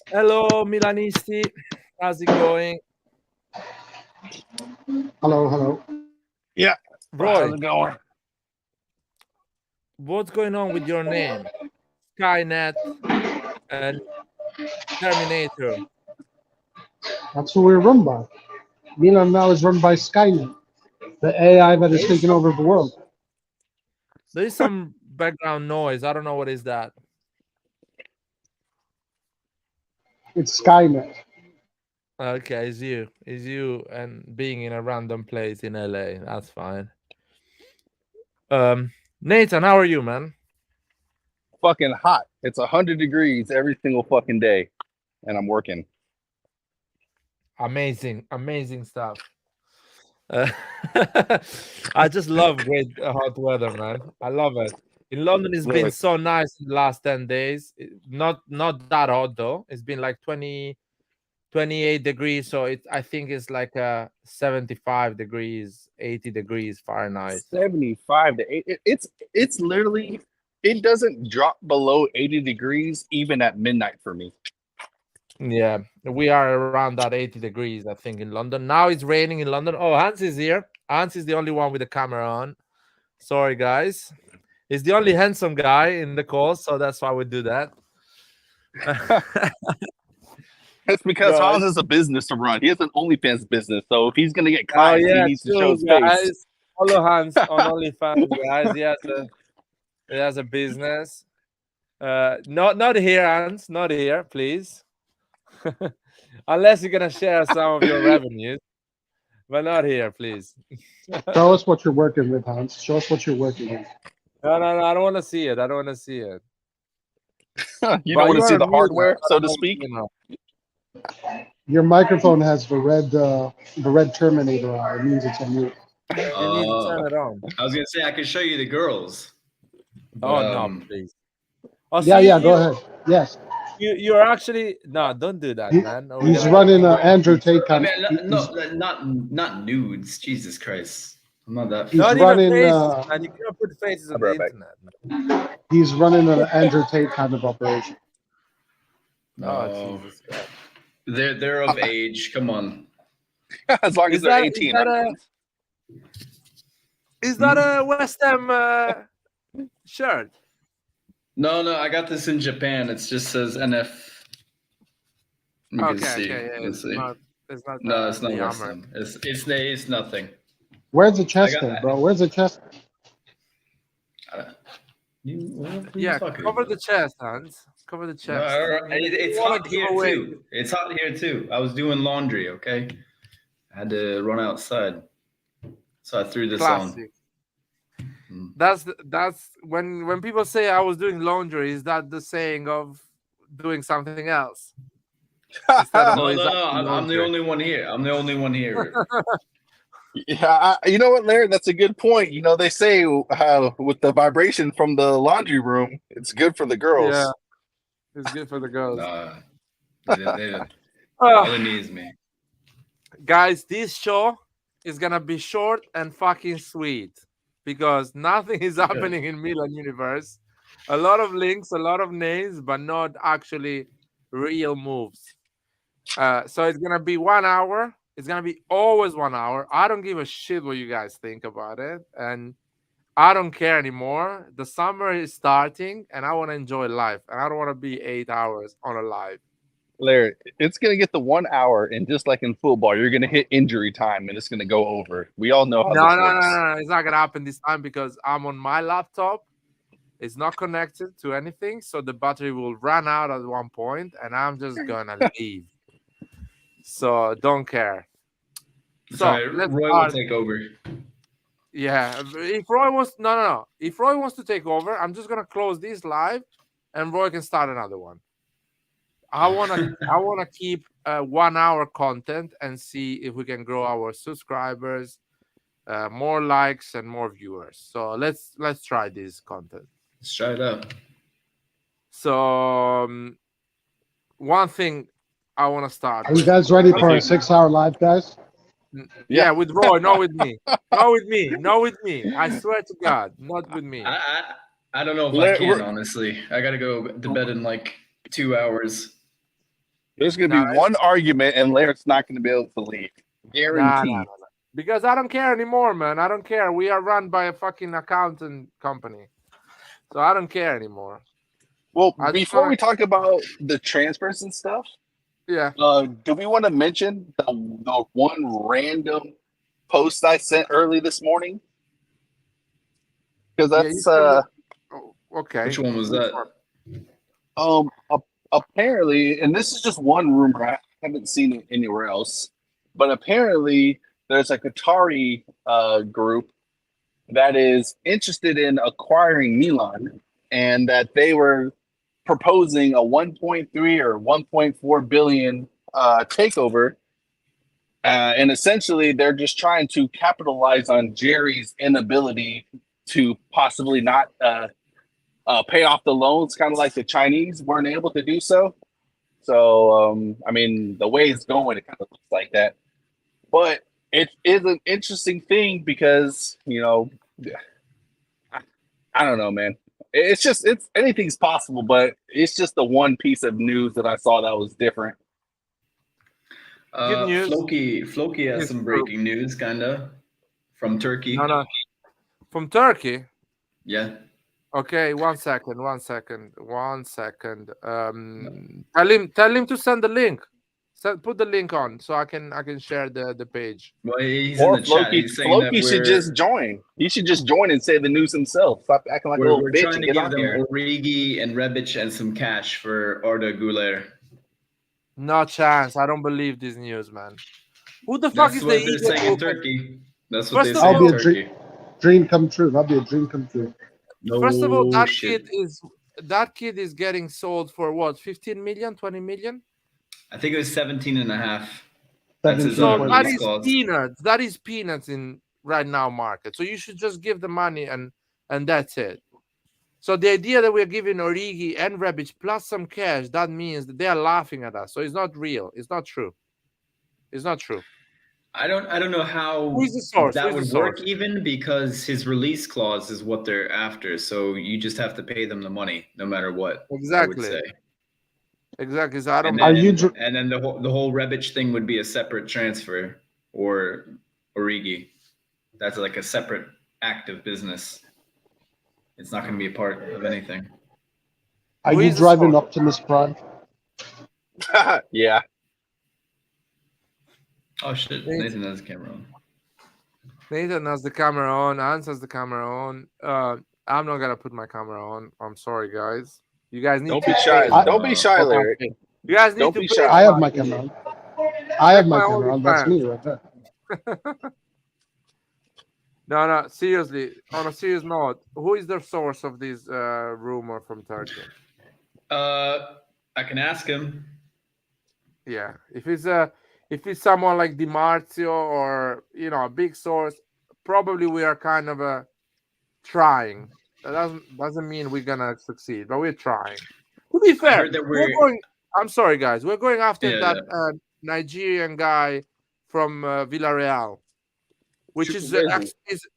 Hello, Milanisti. How's it going? Hello, hello. Yeah. How's Roy, it going? what's going on with your name? Skynet and Terminator. That's who we're run by. Milan now is run by Skynet, the AI that is There is taking some, over the world. there is some background noise. I don't know what is that. It's Skynet. Okay, it's you. It's you and being in a random place in LA. That's fine. Nathan, how are you, man? Fucking hot. It's 100 degrees every single fucking day, and I'm working. Amazing, amazing stuff. Uh, I just love great hot weather, man. I love it. In London, it's been Look, so nice in the last 10 days. Not that hot though. It's been like 28 degrees. So I think it's like 75 degrees, 80 degrees Fahrenheit. 75 to 8. It's literally it doesn't drop below 80 degrees even at midnight for me. Yeah, we are around that 80 degrees, I think, in London. Now it's raining in London. Oh, Hans is here. Hans is the only one with the camera on. Sorry, guys. He's the only handsome guy in the call, so that's why we do that. It's because Right. Hans has a business to run. He has an OnlyFans business, so if he's gonna get Oh clients, he yeah, needs to show true, his face. guys. Follow Hans on OnlyFans, guys. He has a business. Not here, Hans. Not here, please. Unless you're gonna share some of your revenues, but not here, please. Show us what you're working with, Hans. Show us what you're working with. No. I don't want to see it. I don't want to see it. You don't But want you to see are the mute. hardware, I so don't to know, speak. Your microphone has the red Terminator on. It means it's on mute. You need to turn it on. I was gonna say I could show you the girls, but Oh no, please. Oh, so Yeah, go ahead. Yes, you're actually no. Don't do that, he, man. We're he's gonna running keep Andrew Tate. I mean, He's, not nudes. Jesus Christ, I'm not that. he's not even running. faces, man. You cannot put faces I'll on be the right back. internet, man. He's running an Andrew Tate kind of operation. Oh No, Jesus Christ! they're of age. Come on. As long as Is they're that 18, I'm down. a West Ham shirt? No, I got this in Japan. It just says NF. You can see. Okay, yeah. Let's see. It's not No, it's not the West armor. Ham. It's nothing. Where's the I chest got. there, bro? Where's the chest? What are you Yeah, talking cover about? the chest, Hans. Cover the No, chest. it's You wanna hot give here away- too. It's hot here too. I was doing laundry. Okay, I had to run outside, so I threw this on. Classic. That's when people say I was doing laundry. Is that the saying of doing something else? Instead of No, is that I'm the laundry? only one here. I'm the only one here. Yeah, you know what, Larry? That's a good point. You know, they say with the vibration from the laundry room, it's good for the girls. Yeah, it's good for the girls. They didn't Ah, all it needs me. guys, this show is gonna be short and fucking sweet because nothing is happening in Milan universe. A lot of links, a lot of names, but not actually real moves. So it's gonna be 1 hour. It's gonna be always 1 hour. I don't give a shit what you guys think about it, and I don't care anymore. The summer is starting, and I want to enjoy life, and I don't want to be 8 hours on a live. Larry, it's gonna get the 1 hour, and just like in football, you're gonna hit injury time, and it's gonna go over. We all know how No, this no, works. no, no, it's not gonna happen this time because I'm on my laptop. It's not connected to anything, so the battery will run out at one point, and I'm just gonna leave. So don't care. So Sorry, let's Roy will start. take over. Yeah, if Roy wants, no. If Roy wants to take over, I'm just gonna close this live, and Roy can start another one. I wanna keep 1 hour content and see if we can grow our subscribers, more likes and more viewers. So let's try this content. Let's try it out. So one thing I want to start. Are you guys ready for a 6-hour live, guys? Yeah, with Roy, not with me. Not with me. Not with me. I swear to God, not with me. I don't know if I can, honestly. I gotta go to bed in like 2 hours. There's going to be one argument, and Laird's not going to be able to leave. Guaranteed. Nah. Because I don't care anymore, man. I don't care. We are run by a fucking accountant company, so I don't care anymore. Well, before we talk about the transfers and stuff, yeah, do we want to mention the one random post I sent early this morning? Because that's okay. Which one was that? Apparently, and this is just one rumor. I haven't seen it anywhere else, but apparently there's a Qatari group that is interested in acquiring Milan, and that they were proposing a 1.3 or 1.4 billion takeover. And essentially, they're just trying to capitalize on Jerry's inability to possibly not pay off the loans, kind of like the Chinese weren't able to do so. So, I mean, the way it's going, it kind of looks like that. But it is an interesting thing because, you know, I don't know, man. It's anything's possible, but it's just the one piece of news that I saw that was different. Good news. Floki has some breaking news, kind of, from Turkey. No. From Turkey? Yeah. Okay, one second. Tell him to send the link. Put the link on so I can share the page. Well, he's or in the chat. He's saying Floki that should just join. He should just join and say the news himself. Stop acting like a little bitch and get on here. We're trying to give them Origi and Rebic and some cash for Arda Güler. No chance. I don't believe this news, man. Who the fuck is the idiot? That's what they're saying in Turkey. That's what they say I'll in be Turkey. a dream come true. That'll be a dream come true. No First of all, that shit. kid is getting sold for what? 15 million, 20 million? I think it was 17 and a half. That's his So that release is clause. peanuts. That is peanuts in right now market. So you should just give the money and that's it. So the idea that we're giving Origi and Rebic plus some cash, that means that they are laughing at us. So it's not real. It's not true. It's not true. I don't know how Who's the source? that Who's would the source? work, even because his release clause is what they're after. So you just have to pay them the money no matter what. Exactly. I would say. Exactly. So I don't. And then the whole Rebic thing would be a separate transfer, or Origi. That's like a separate active business. It's not going to be a part of anything. Are you driving Optimus Prime? Yeah. Oh shit! Nathan has the camera on. Nathan has the camera on. Hans has the camera on. I'm not gonna put my camera on. I'm sorry, guys. You guys need Don't to be shy. Don't be shy, Larry. You guys need Don't to be pay. shy. I have my camera on. I have my my camera on. That's me right there. No. Seriously, on a serious note, who is the source of this rumor from Turkey? I can ask him. Yeah, if it's someone like Di Marzio or a big source, probably we are kind of trying. That doesn't mean we're gonna succeed, but we're trying. To be fair, we're going. I'm sorry, guys. We're going after that Nigerian guy from Villarreal, which is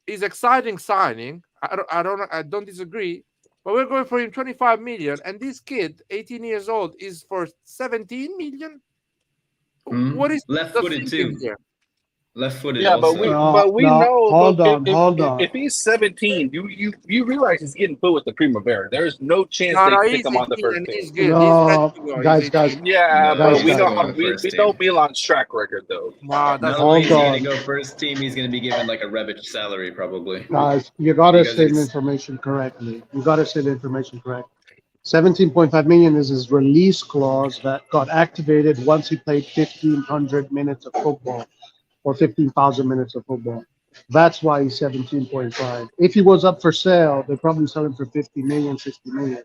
exciting signing. I don't disagree, but we're going for him 25 million, and this kid, 18 years old, is for 17 million. What is left-footed too? Here? Left-footed. Yeah, also. but we know. Hold on. If he's 17, you realize he's getting put with the Primavera. There's no chance they pick him on the first team. No, guys. Yeah, but we know team. Milan's track record though. Not only is he going to go first team, he's going to be given like a Rebic salary probably. Guys, you got to say the information correctly. 17.5 million is his release clause that got activated once he played 1,500 minutes of football or 15,000 minutes of football. That's why he's 17.5. If he was up for sale, they'd probably sell him for 50 million, 60 million.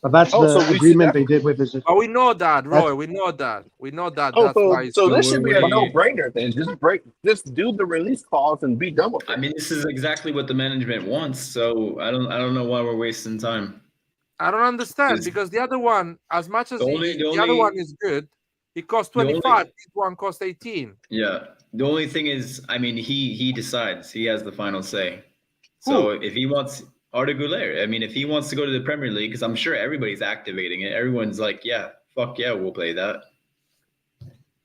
But that's the agreement they did with his. Oh, we know that, Roy. We know that. So this should be a no-brainer then. Just do the release clause and be done with it. I mean, this is exactly what the management wants. So I don't know why we're wasting time. I don't understand because the other one, as much as the other one is good, it costs 25. This one costs 18. Yeah. The only thing is, I mean, he decides. He has the final say. So if he wants Arda Güler, I mean, if he wants to go to the Premier League, because I'm sure everybody's activating it. Everyone's like, yeah, fuck yeah, we'll play that.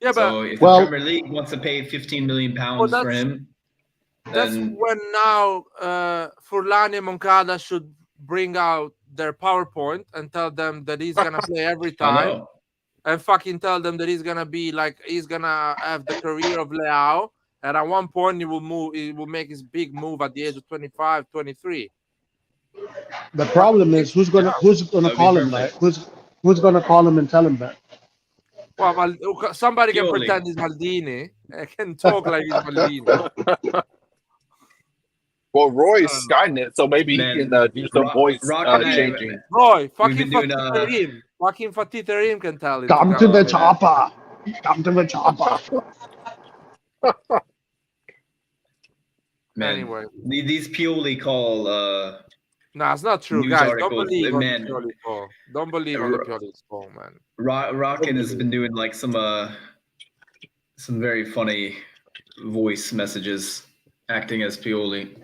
Yeah, but So if Well- the Premier League wants to pay 15 million pounds for that's- him, that's then when now Furlani and Moncada should bring out their PowerPoint and tell them that he's gonna play every I time, know. and fucking tell them that he's gonna be like he's gonna have the career of Leao, and at one point he will make his big move at the age of 25, 23. The problem is who's gonna That'd be call him that? perfect. Who's gonna call him and tell him that? Well, somebody can Pioli. pretend he's Maldini. I can talk like he's Maldini. Well, Roy is Skynet, so maybe Man, he can do some voice Rock and I- changing. Roy, fucking been doing, Fatih fucking Fatih Terim can tell him. Come to the chopper. Come to the chopper. Man, Anyway. these Pioli call No, it's not true, News guys. articles, Don't believe on man. the Pioli call. Don't believe on the Pioli call, man. Rockin has been doing like some very funny voice messages, acting as Pioli.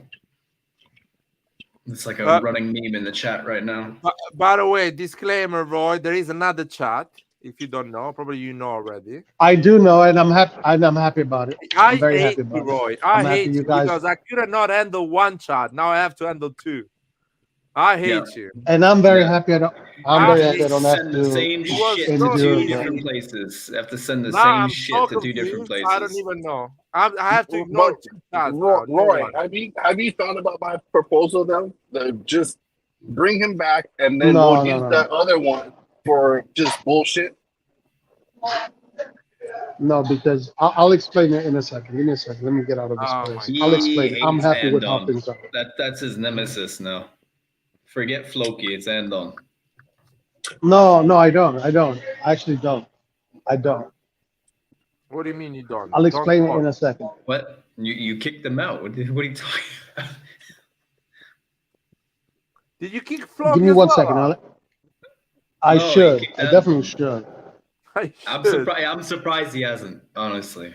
It's like a running meme in the chat right now. By the way, disclaimer, Roy, there is another chat. If you don't know, probably you know already. I do know, and I'm happy. I'm happy about it. I I'm very hate happy you, about Roy. it. I I'm happy hate you guys, because I could not handle one chat. Now I have to handle two. I hate you. and I'm very Yeah. happy. I I'm very hate happy. I don't have Send the to. same It was shit so to two confusing. different places. Have to send the Now same I'm shit so to two different confused. places. I don't even know. I have to ignore But, two chats now. Roy, No one. have you thought about my proposal though? Just bring him back, and then No, we'll no, use no. that other one for just bullshit. No, because I'll explain it in a second. Give me a second. Let me get out of this Oh place. my I'll He explain it. I'm hates happy with how Andon. things are. That's his nemesis now. Forget Floki, it's Andon. No, I don't. I actually don't. I don't. What do you mean you don't? I'll Don't explain it talk. in a second. What? You kicked them out? What are you talking about? Did you kick Floki Give me as 1 well? second. I No, he should. kicked I Andon. definitely should. I I'm should. surprised. I'm surprised he hasn't. Honestly,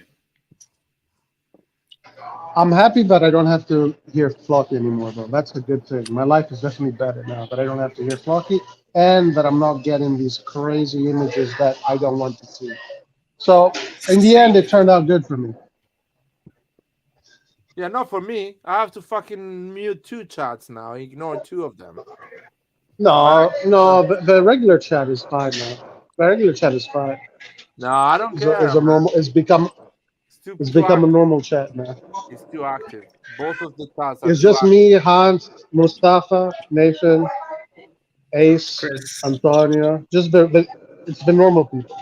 I'm happy that I don't have to hear Flocky anymore, though. That's a good thing. My life is definitely better now that I don't have to hear Flocky, and that I'm not getting these crazy images that I don't want to see. So, in the end, it turned out good for me. Yeah, not for me. I have to fucking mute two chats now. Ignore two of them. No, the regular chat is fine now. The regular chat is fine. No, I don't care. It's a normal. It's become Too a active. normal chat now. It's too active. Both of the chats are It's too just active. me, Hans, Mustafa, Nathan, Ace, Chris. Antonio. Just it's the normal people.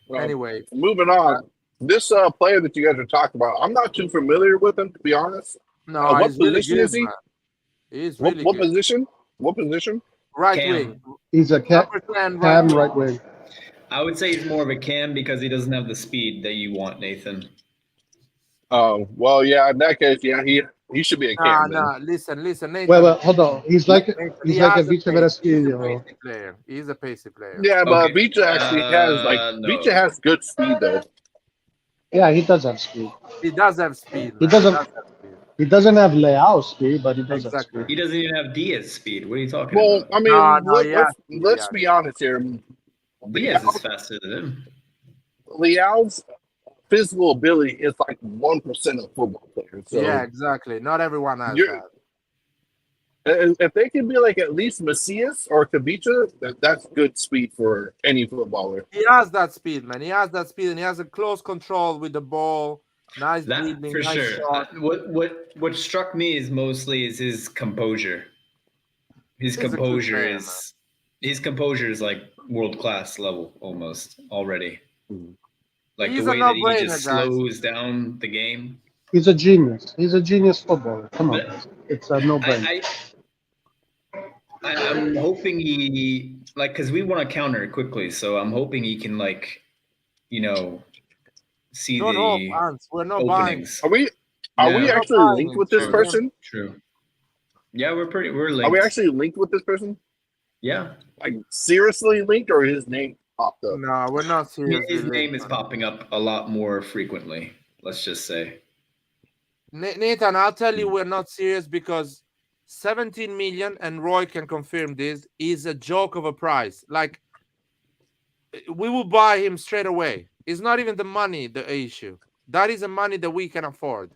Well, Anyway, moving on. This player that you guys are talking about, I'm not too familiar with him, to be honest. no, what he's really position good, is he? man. He's What, really what good. position? What position? Right Cam. wing. He's a Cam cam right wing. right wing. I would say he's more of a cam because he doesn't have the speed that you want, Nathan. Oh, well, yeah. In that case, yeah, he should be a cam. then. Nah. Listen, Nathan. Well, hold on. He's like Nathan, he's he like a has Vice pace. He's a Verasquillo. pacey player. He's a pacey player. Yeah, but Okay. Vicha actually has No. Vicha has good speed though. Yeah, he does have speed. He does have speed. He Man. doesn't- He does have speed. He doesn't have Leao speed, but he does Exactly. have He speed. doesn't even have Diaz speed. What are you talking Well, about? I mean, No, yeah, let's be honest here. Diaz is faster than him. Leao's physical ability is like 1% of football players. So Yeah, exactly. Not everyone has You're- that. if they can be like at least Macias or Kavicha, that's good speed for any footballer. He has that speed, man. He has that speed, and he has a close control with the ball. Nice That dribbling, for nice sure. shot. What struck me is mostly is his composure. His He's a good composure player, is like world class level almost already. Like He's the a way that he no-brainer, just guys. slows down the game. He's a genius. He's a genius footballer. Come on, But- guys. It's a no-brainer. I'm hoping he like because we want to counter quickly, so I'm hoping he can like, see No, the Hans, we're not buying. openings. Are we Yeah. actually Not linked buying with this into person? True. Yeah, we're linked. Are we actually linked with this person? Yeah. Like seriously linked, or his name popped up? No, we're not I mean, serious. his name is popping up a lot more frequently. Let's just say. Nathan, I'll tell you we're not serious because 17 million, and Roy can confirm this, is a joke of a price. Like, we will buy him straight away. It's not even the money the issue. That is the money that we can afford,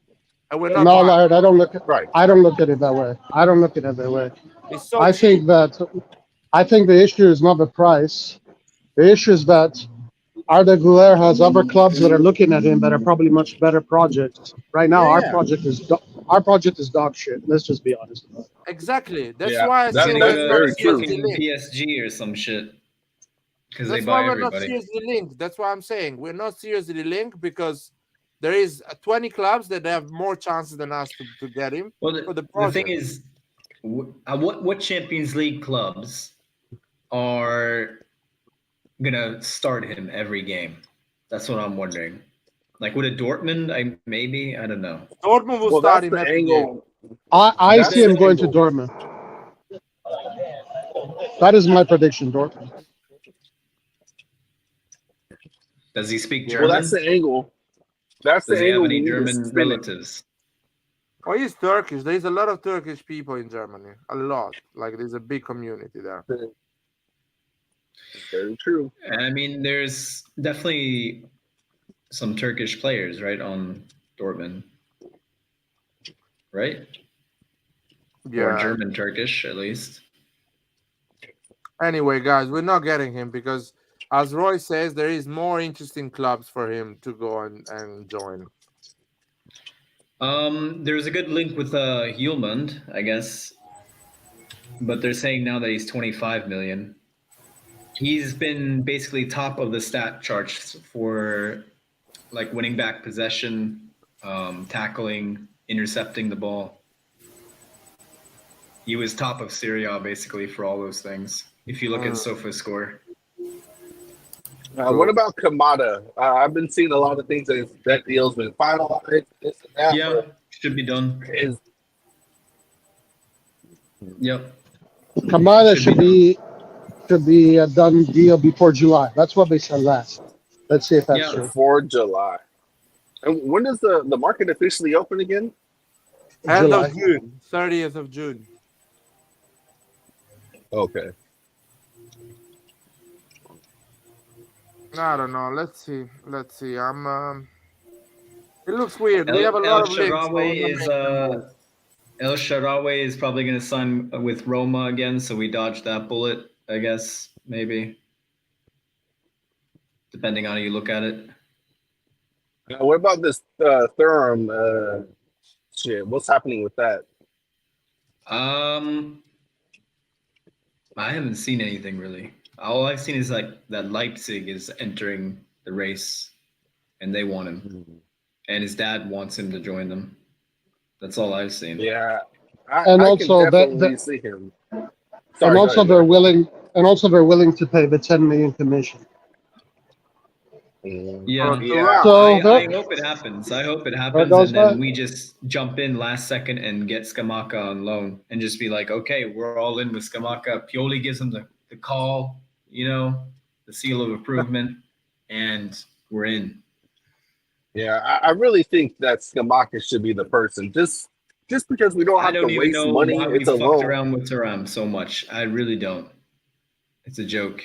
and we're not No, buying. Lard, Right. I don't look at it that way. I don't look at it that way. It's so I cheap. think that I think the issue is not the price. The issue is that Arda Güler has other clubs that are looking at him that are probably much better projects. Right now, Yeah, our yeah, project is dog shit. Let's just be honest about it. exactly. That's Yeah, why I He's say gonna we're that's go not very to true. seriously fucking linked. PSG or some shit because they That's why buy we're not everybody. seriously linked. That's why I'm saying we're not seriously linked, because there is 20 clubs that have more chances than us to get him Well, for the the thing project. is, what Champions League clubs are gonna start him every game? That's what I'm wondering. Like, would a Dortmund? I don't know. Dortmund will Well, start that's him the every game. angle. I That's see the him going to angle. Dortmund. That is my prediction, Dortmund. Does he speak Yeah. Well, that's German? the angle. That's Does the he have angle any we need to German spin it. relatives? Oh, he's Turkish. There's a lot of Turkish people in Germany. A lot. Like, there's a big community there. Very true. I mean, there's definitely some Turkish players, right, on Dortmund, right? Or Yeah. German Turkish at least. Anyway, guys, we're not getting him because, as Roy says, there is more interesting clubs for him to go and join. There's a good link with Hjulmand, I guess, but they're saying now that he's 25 million. He's been basically top of the stat charts for like winning back possession, tackling, intercepting the ball. He was top of Serie A basically for all those things. If you look at SofaScore. What about Kamada? I've been seeing a lot of things that deal's been finalized. This and that. Yeah, But should be done. is Yep. Kamada should be a done deal before July. That's what they said last. Let's see if that's Yeah. true. before July. And when does the market officially open again? End July. of June, 30th of June. Okay. I don't know. Let's see. Let's see. It looks weird. We El, have a El lot of links, but we're Shaarawy not is making a move. El Shaarawy is probably going to sign with Roma again, so we dodged that bullet, I guess, maybe. Depending on how you look at it. What about this Thuram shit? What's happening with that? I haven't seen anything really. All I've seen is like that Leipzig is entering the race and they want him. And his dad wants him to join them. That's all I've seen. Yeah, And I also can definitely see him. and Sorry, go also ahead, they're Mark. willing to pay the 10 million commission. Yeah. Yeah. So I hope it happens. I hope it happens, goes and then that. we just jump in last second and get Skamaka on loan and just be like, okay, we're all in with Skamaka. Pioli gives him the call, the seal of approval, and we're in. Yeah, I really think that Skamaka should be the person. Just because we don't I have don't to even waste know money, why we it's a fucked loan. around with Thuram so much. I really don't. It's a joke.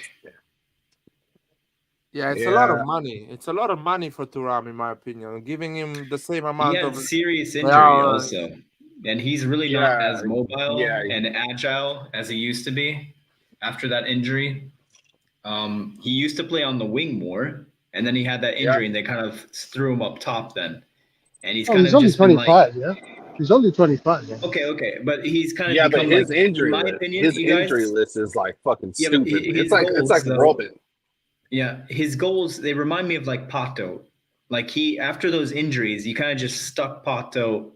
Yeah, it's a lot of Yeah. money. It's a lot of money for Thuram, in my opinion. Giving him the same He amount had of. serious injury Well, also, and he's really not Yeah, as mobile yeah. and agile as he used to be after that injury. He used to play on the wing more, and then he had that injury, and they kind of threw him up top then. And he's Oh, kind he's of only just been like, 25, yeah? He's only 25. Yeah. okay, but he's kind of Yeah, but become his like, in injury my list, opinion, you guys. is like fucking Yeah, but stupid. his It's like goals, though. Robin. Yeah, his goals, they remind me of like Pato. Like he, after those injuries, you kind of just stuck Pato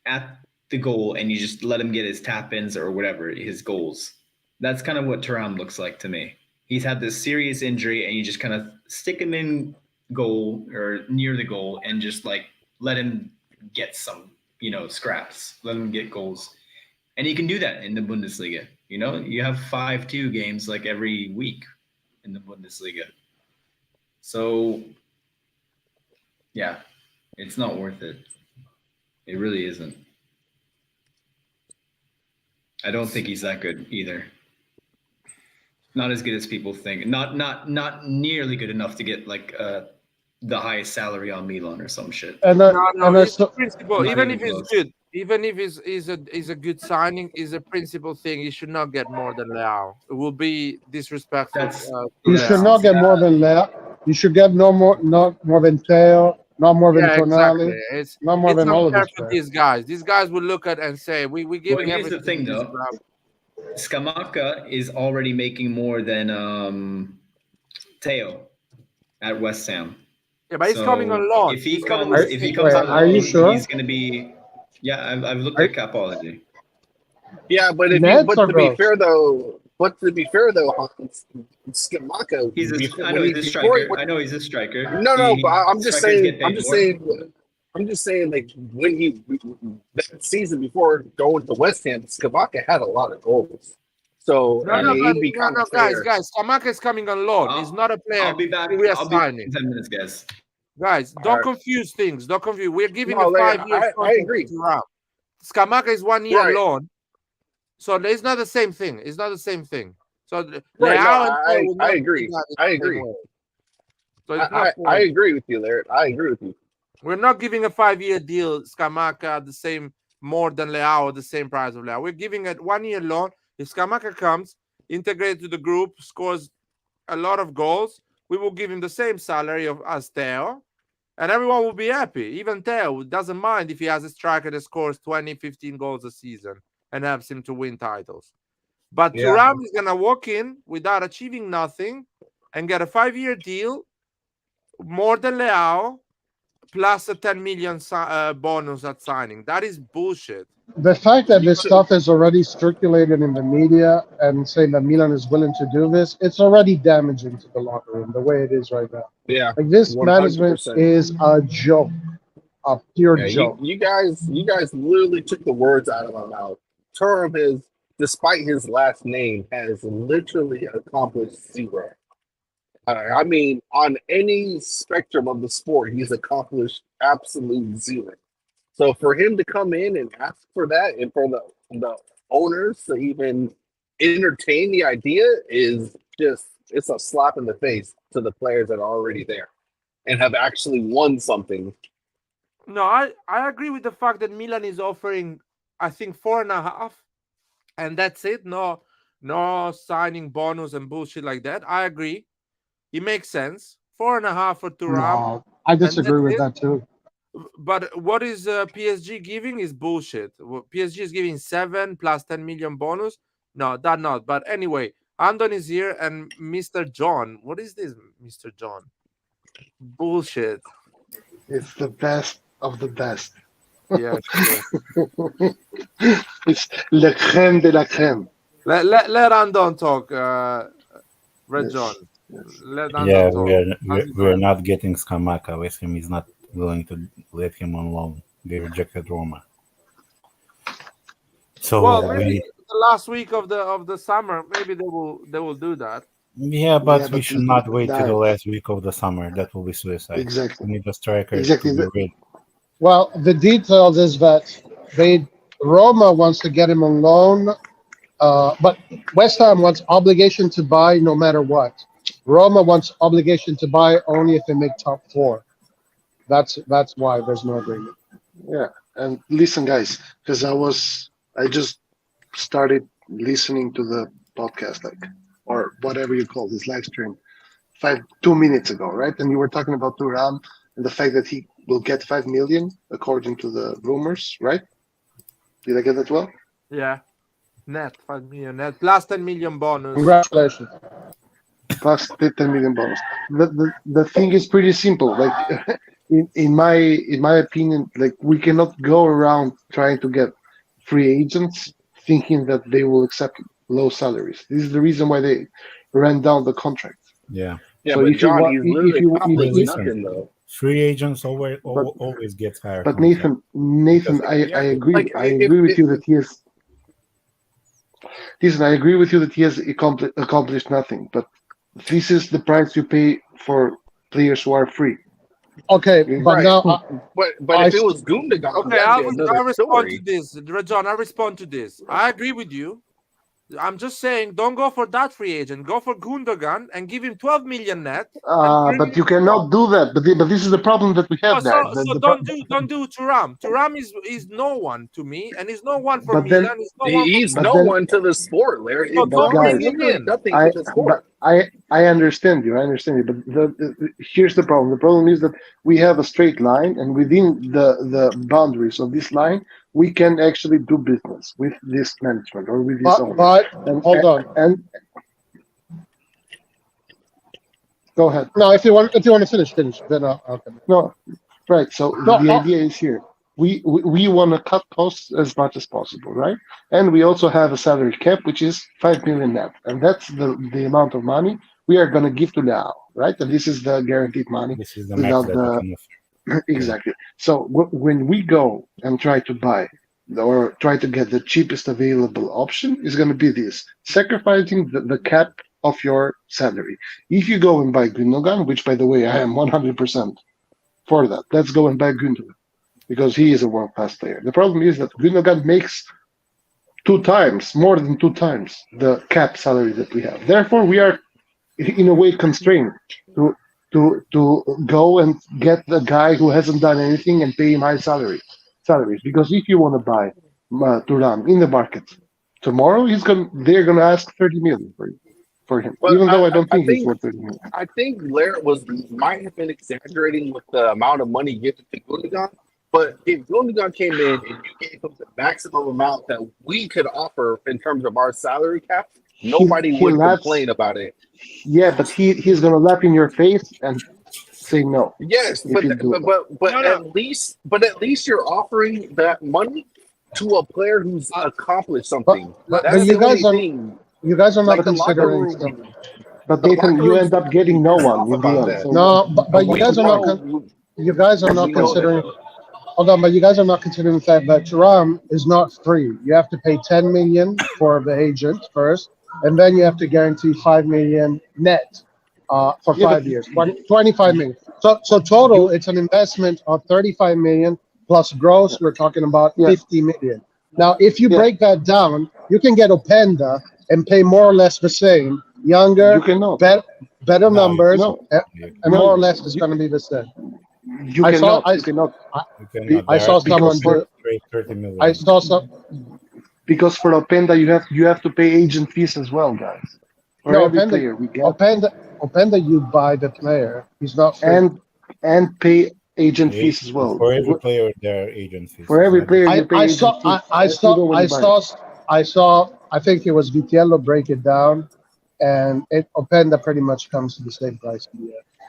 at the goal and you just let him get his tap-ins or whatever, his goals. That's kind of what Thuram looks like to me. He's had this serious injury and you just kind of stick him in goal or near the goal and just like let him get some, scraps, let him get goals. And he can do that in the Bundesliga. You have 5-2 games like every week in the Bundesliga. So, yeah, it's not worth it. It really isn't. I don't think he's that good either. Not as good as people think. Not nearly good enough to get like the highest salary on Milan or some shit. And No, and it's a so principle. Not Even even if he's close. good, even if is a good signing, is a principle thing. He should not get more than Leao. It will be disrespectful That's to you Leao. should that's not get more Yeah, than Lea. You should get not more than Teo, not more than Yeah, exactly. Tonali, not more It's than all of unfair these for players. these guys. These guys will look at and say, we're well. giving Here's the everything thing to this though. club. Scamacca is already making more than Teo at West Ham. Yeah, but he's coming on So loan. He's gonna be the if he same comes Wait, on salary. are you loan, sure? he's going to be. Yeah, I've looked Are, at Capology. yeah, but Nets or to be gross? fair though, Hans, Skamaka, I when know he he's a before he striker. went, I know he's a striker. no, but I'm just Strikers saying, get paid more. like when he that season before going to West Ham, Skamaka had a lot of goals. So No, I no, mean, but it'd be no, kind no, of fair. guys, Kamaka is coming on loan. He's not a player I'll be back. we are I'll be back signing. in 10 minutes, guys. Guys, don't confuse things. Don't confuse. We're giving a No, like, 5 year I contract agree. to Thuram. Skamaka is 1 year Right, loan. So it's not the same thing. It's not the same thing. So right. No, Leao and Teo will I not do agree. that in I the same agree. way. So it's not I fair. agree with you, Larry. I agree with you. We're not giving a 5 year deal, Skamaka, the same more than Leao, the same price of Leao. We're giving a 1 year loan. If Skamaka comes, integrated to the group, scores a lot of goals, we will give him the same salary as Teo, and everyone will be happy. Even Teo doesn't mind if he has a striker that scores 20, 15 goals a season and helps him to win titles. But Yeah. Thuram is going to walk in without achieving nothing and get a 5 year deal, more than Leao, plus a 10 million bonus at signing. That is bullshit. The fact that You this took, stuff is already circulated in the media and saying that Milan is willing to do this, it's already damaging to the locker room the way it is right now. yeah, Like this 100%. management is a joke, a pure Yeah, joke. you guys literally took the words out of my mouth. Turam has, despite his last name, has literally accomplished zero. I mean, on any spectrum of the sport, he's accomplished absolute zero. So for him to come in and ask for that, and for the owners to even entertain the idea, is just it's a slap in the face to the players that are already there and have actually won something. No, I agree with the fact that Milan is offering, I think, 4.5, and that's it. No signing bonus and bullshit like that. I agree. It makes sense. 4.5 for Thuram, No, I and that's disagree with it. that too. But what is PSG giving is bullshit. PSG is giving 7 plus 10 million bonus. No, that not. But anyway, Andon is here and Mr. John. What is this, Mr. John? Bullshit. It's the best of the best. Yeah, sure. It's le crème de la crème. Let Andon talk, Red Yes. John. Yes. Let Andon Yeah, talk. we're not getting Scamacca. West Ham is not willing to let him on loan. They rejected Roma. So Well, maybe the last week of the summer, maybe they will do that. yeah, but Yeah, we but should not wait to the no, last week of the summer. That will be suicide. exactly. We need a striker Exactly. to be rid. Well, the details is that Roma wants to get him on loan, but West Ham wants obligation to buy no matter what. Roma wants obligation to buy only if they make top four. That's why there's no agreement. Yeah. And listen, guys, because I just started listening to the podcast, like, or whatever you call this live stream, 2 minutes ago, right? And you were talking about Thuram and the fact that he will get 5 million according to the rumors, right? Did I get that well? Yeah, net 5 million net plus 10 million bonus. Congratulations. Plus 10 million bonus. The thing is pretty simple. Like in my opinion, like we cannot go around trying to get free agents thinking that they will accept low salaries. This is the reason why they ran down the contract. Yeah. Yeah, So but if you John, want- he's if literally you- accomplished listen. nothing though. Free agents always get hired. But from clubs. Nathan, I agree. Like, I if- agree with if- you that he has. Listen, I agree with you that he has accomplished nothing. But this is the price you pay for players who are free. Okay, but Right. now But I if it was Gundogan, Okay, that'd be I'll another respond to story. this. Rajon, I'll respond to this. I agree with you. I'm just saying, don't go for that free agent. Go for Gundogan and give him 12 million net and turn him But you into 12. cannot do that. But this is the problem that we Oh, have there. so don't do Thuram. Thuram is no one to me, and he's no one for But then, Milan. He's no one for. He's but no then, one to the sport, Larry. So but don't Thuram is bring guys, him literally in. nothing to the sport. I understand you. I understand you. But here's the problem. The problem is that we have a straight line, and within the boundaries of this line, we can actually do business with this management or with this owner. but And hold on. and go ahead. No, if you want to finish, then I'll finish. No, right. So No, the idea is here. We want to cut costs as much as possible, right? And we also have a salary cap, which is 5 million net, and that's the amount of money we are going to give to Leao, right? And this is the guaranteed money This is the max without that we the can afford. exactly. So when we go and try to buy or try to get the cheapest available option, is going to be this: sacrificing the cap of your salary. If you go and buy Gundogan, which by the way I am 100% for that, let's go and buy Gundogan because he is a world-class player. The problem is that Gundogan makes more than two times the cap salary that we have. Therefore, we are in a way constrained to go and get the guy who hasn't done anything and pay him high salaries. Because if you want to buy Thuram in the market tomorrow, they're gonna ask 30 million for him. But Even though I don't I think he's think worth 30 million. I think Lair might have been exaggerating with the amount of money gifted to Gundogan. But if Gundogan came in and you gave him the maximum amount that we could offer in terms of our salary cap, nobody He would laughs. complain about it. Yeah, but he's gonna laugh in your face and say no. Yes, If but you do it. but No. at least you're offering that money to a player who's accomplished something. but That's you the guys only are thing. you guys are not Like the locker considering room, stuff. But the Nathan, locker you room end up getting no is one off in the about end. that. So No, but you We guys are not. know, You guys are we not know considering. that. Hold on, but you guys are not considering the fact that Thuram is not free. You have to pay 10 million for the agent first, and then you have to guarantee 5 million net for Yeah, 5 years, 25 million. So total, it's an investment of 35 million plus gross. We're talking about Yeah. 50 million. Now, if you Yeah. break that down, you can get Openda and pay more or less the same, younger, you cannot. better No, numbers, No, and No, more or less it's you- going to be the same. you I saw- cannot. You cannot. You cannot. I There saw are someone for- do. straight 30 million. I saw some. Because for Openda, you have to pay agent fees as well, guys. For No, every Openda, player we get, Openda, you buy the player. He's not free. and pay agent Yeah, fees as well. For every player, there are agencies. For every player, I, you pay I agent saw, fees. I even saw, when I you buy saw, it. I saw. I think it was Vitiello break it down, and Openda pretty much comes to the same price.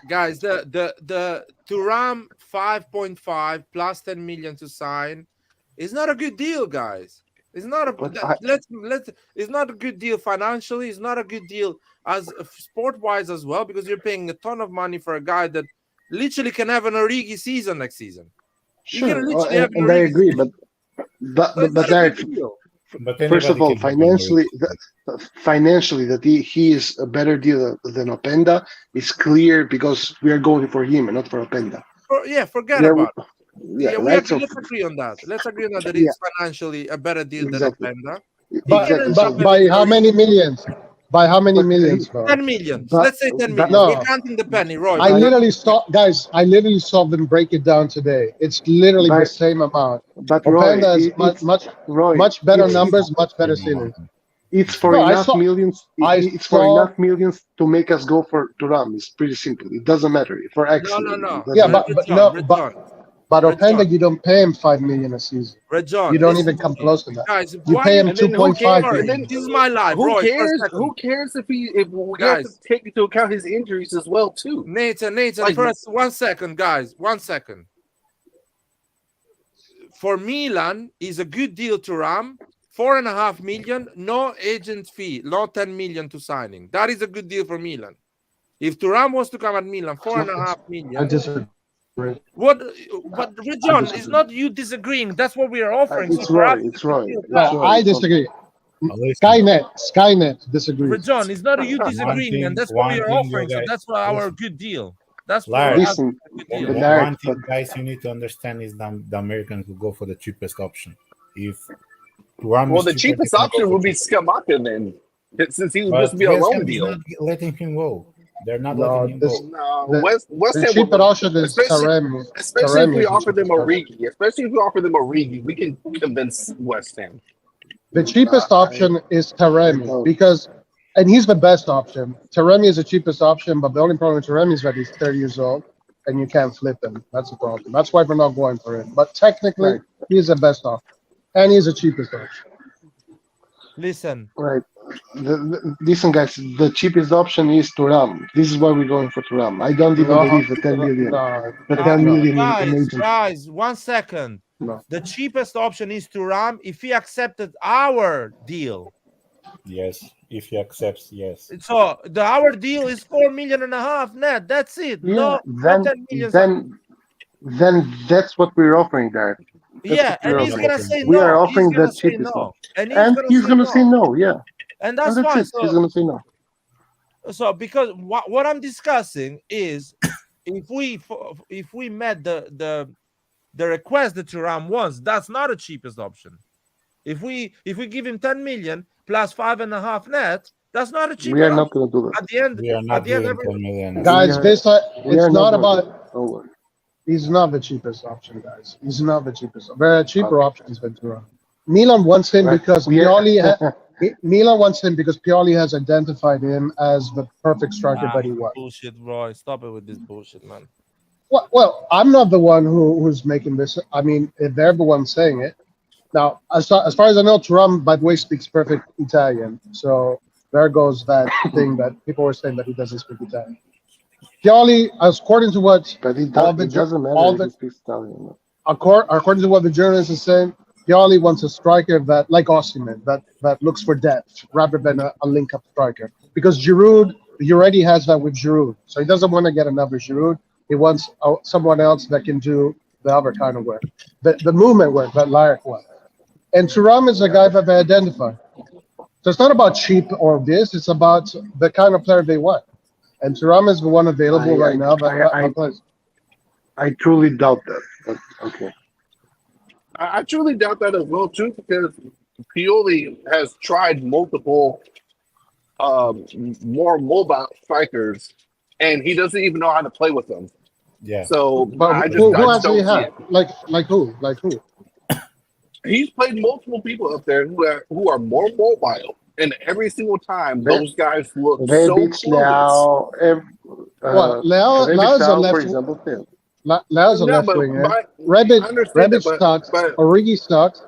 Guys, the Thuram 5.5 plus 10 million to sign is not a good deal, guys. It's not a But let's it's not a good deal financially. It's not a good deal as sport wise as well, because you're paying a ton of money for a guy that literally can have an Origi season next season. You can Sure, literally have an and I Origi agree, season. but So it's but not a Derek, good deal. But first of anybody all, can have an financially, that he is a better deal than Openda is clear because we are going for him and not for Openda. Forget We are- about it. Yeah, We right. agree, So let's agree on that. Let's agree on that. That Yeah. it's financially a better deal Exactly. than Openda. exactly. But by how many millions? By how many But- millions, bro? 10 million. But- Let's say 10 but- million. No. We're counting the penny, Roy. I we're literally saw, guys. I literally saw them break it down today. It's literally the But- same amount. But Roy, Openda has much better it's- numbers, much better ceiling. It's for No, I enough saw- millions. I It's for saw- enough millions to make us go for Thuram. It's pretty simple. It doesn't matter for X. No. million. It doesn't Yeah, matter. but Red Openda, John. you don't pay him 5 million a season. John, You don't listen even to come me. close to that. Guys, You why pay him And then who 2.5 cares? And million. then This is my life, who Roy. first cares? second. Who cares if we have Guys. to take into account his injuries as well too? Nathan, Like- first, 1 second, guys. 1 second. For Milan, is a good deal to Ram. 4.5 million, no agent fee, no 10 million to signing. That is a good deal for Milan. If Thuram wants to come at Milan, 4.5 I million. disagree. What? But John, it's not you disagreeing. That's what we are offering. It's So Roy. perhaps It's Roy. It's No, Roy. I disagree. Listen, Skynet disagrees. John, it's not you disagreeing, and that's what we are one thing, offering. So guys, that's why our listen. good deal. That's Larry, for us Listen, a good deal. but one Derek, thing, guys, you need to understand is the Americans will go for the cheapest option. If Ram Well, is the cheaper, they're cheapest gonna go option for would be cheap. Skamaka then, since he would But just be a West loan Ham is deal. not letting him go. They're not No, letting him this go. No, the West the Ham cheaper would, option is especially Taremi. especially if Taremi we is the offer them cheapest option. Origi. Especially if we offer them Origi, we can convince West Ham. The cheapest option is I Taremi don't. because, and he's the best option. Taremi is the cheapest option, but the only problem with Taremi is that he's 30 years old and you can't flip him. That's the problem. That's why we're not going for him. But technically, Right, he's the best option, and he's the cheapest option. Listen, right. Listen, guys, the cheapest option is Turam. This is why we're going for Turam. I don't even No, believe the 10 million. no, The uh, 10 no, million in guys, agent. guys, 1 second. no. The cheapest option is to Ram if he accepted our deal. Yes, if he accepts, yes. So our deal is 4.5 million net. That's it. Yeah, No, not 10 million. then that's what we're offering there. That's Yeah, what we're and he's offering. gonna say We are no. He's offering the gonna say cheapest one. no, and And he's say gonna say no, no, yeah. and And that's that's fine. it. He's gonna say no. So because what I'm discussing is if we met the request that Thuram wants, that's not a cheapest option. If we give him 10 million plus 5.5 net, that's not a We cheaper are not option. gonna do that. At the end, We are not giving 10 million. Guys, are- this We it's are not not gonna do about. that. Don't worry. He's not the cheapest option, guys. He's not the cheapest. There are cheaper options than Thuram. Milan wants him Right. because We are- Pioli. Milan wants him because Pioli has identified him as the perfect striker that he wants. bullshit, Roy. Stop it with this bullshit, man. Well, I'm not the one who's making this. I mean, they're the one saying it. Now, as far as I know, Thuram, by the way, speaks perfect Italian. So there goes that thing that people were saying that he doesn't speak Italian. Pioli, according to what But it, all does, the it doesn't matter all if the he speaks Italian. according to what the journalist is saying, Pioli wants a striker that, like Osimhen, that looks for depth rather than a link-up striker. Because Giroud, he already has that with Giroud, so he doesn't want to get another Giroud. He wants someone else that can do the other kind of work, the movement work that Layak wants. And Thuram is a guy that they identify. So it's not about cheap or this; it's about the kind of player they want. And Thuram is the one available right now. I truly doubt that. But okay. I truly doubt that as well too, because Pioli has tried multiple more mobile strikers, and he doesn't even know how to play with them. Yeah. So But I just who don't actually see have it. like who? He's played multiple people up there who are more mobile, and every single time those guys look so Rebic, clueless. Leao, Well, Leao is a for left. example, failed. Leao's a No, left but winger. I Rebic understand that, sucks. but Origi sucks.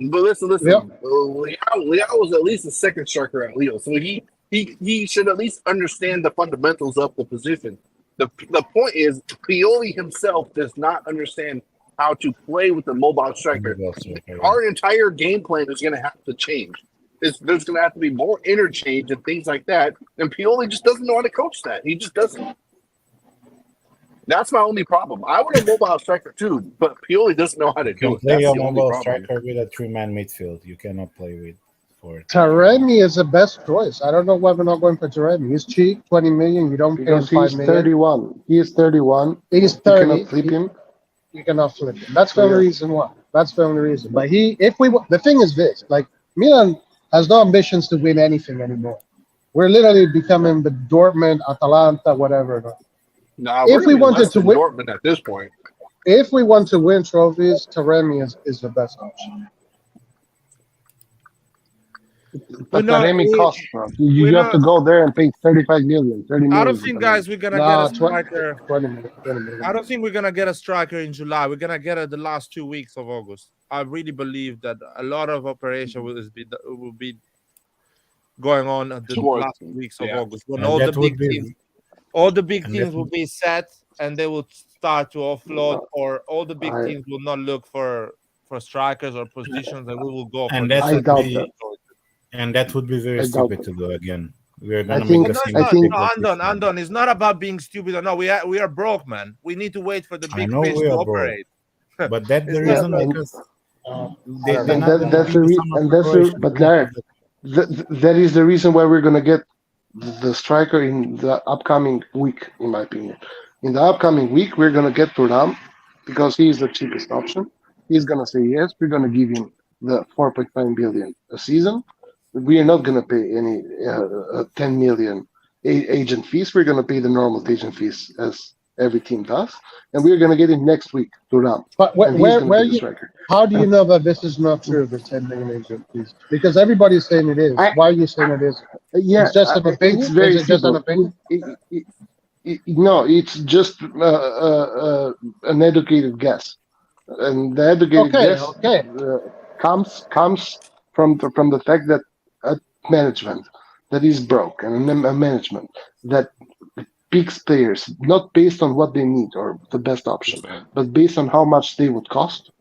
listen. Yep. Leao was at least a second striker at Leo, so he should at least understand the fundamentals of the position. The point is, Pioli himself does not understand how to play with the mobile striker. Our entire game plan is going to have to change. There's going to have to be more interchange and things like that, and Pioli just doesn't know how to coach that. He just doesn't. That's my only problem. I want a mobile striker too, but Pioli doesn't know how to You can do it. play That's a the only mobile problem. striker with a 3-man midfield. You cannot play with four. Taremi is the best choice. I don't know why we're not going for Taremi. He's cheap, 20 million. You don't pay him Because 5 he's million. 31. He is 31. He's You 30. cannot flip him. You cannot flip him. That's the only Yeah. reason why. That's the only reason. But the thing is this: like Milan has no ambitions to win anything anymore. We're literally becoming the Dortmund, Atalanta, whatever. Nah, If we're we gonna be wanted less to than win- Dortmund at this point. If we want to win trophies, Taremi is the best option. But no, Taremi we- costs, bro. You we're have to not- go there and pay 35 million, 30 million. I don't for think, Taremi. guys, we're gonna Nah, get a striker. 20 million. 20 million. I don't think we're gonna get a striker in July. We're gonna get it the last 2 weeks of August. I really believe that a lot of operation will be going on at the Towards- last weeks of yeah. August when And all the that would big be- teams, all the big and teams that will would- be set, and they will start to offload, or all the big I- teams will not look for strikers or positions, and we will go for And the that I would doubt be that. and that would be very I doubt stupid that. to do again. We're gonna think- make the No, same it's not. mistake No, that we did. Andon, it's not about being stupid or no. We are broke, man. We need to wait for the I big know fish we to are broke. operate. But that's the It's reason not- because Uh, they're And not gonna that's be the the re- summer and that's the- preparation. but Larry, that is the reason why we're gonna get the striker in the upcoming week, in my opinion. In the upcoming week, we're gonna get Thuram because he is the cheapest option. He's gonna say yes. We're gonna give him the 4.5 billion a season. We are not gonna pay any 10 million agent fees. We're gonna pay the normal agent fees as every team does, and we're gonna get him next week, Thuram, But and he's gonna be the striker. how do you know that this is not true, the 10 million agent fees? Because everybody's saying it is. I- Why are you saying it is? Yeah, It's just an opinion? it's very Is it just an simple. opinion? No, it's just an educated guess, and the educated Okay, guess okay. comes from the fact that a management that is broke and a management that picks players not based on what they need or the best option, but based on how much they would cost.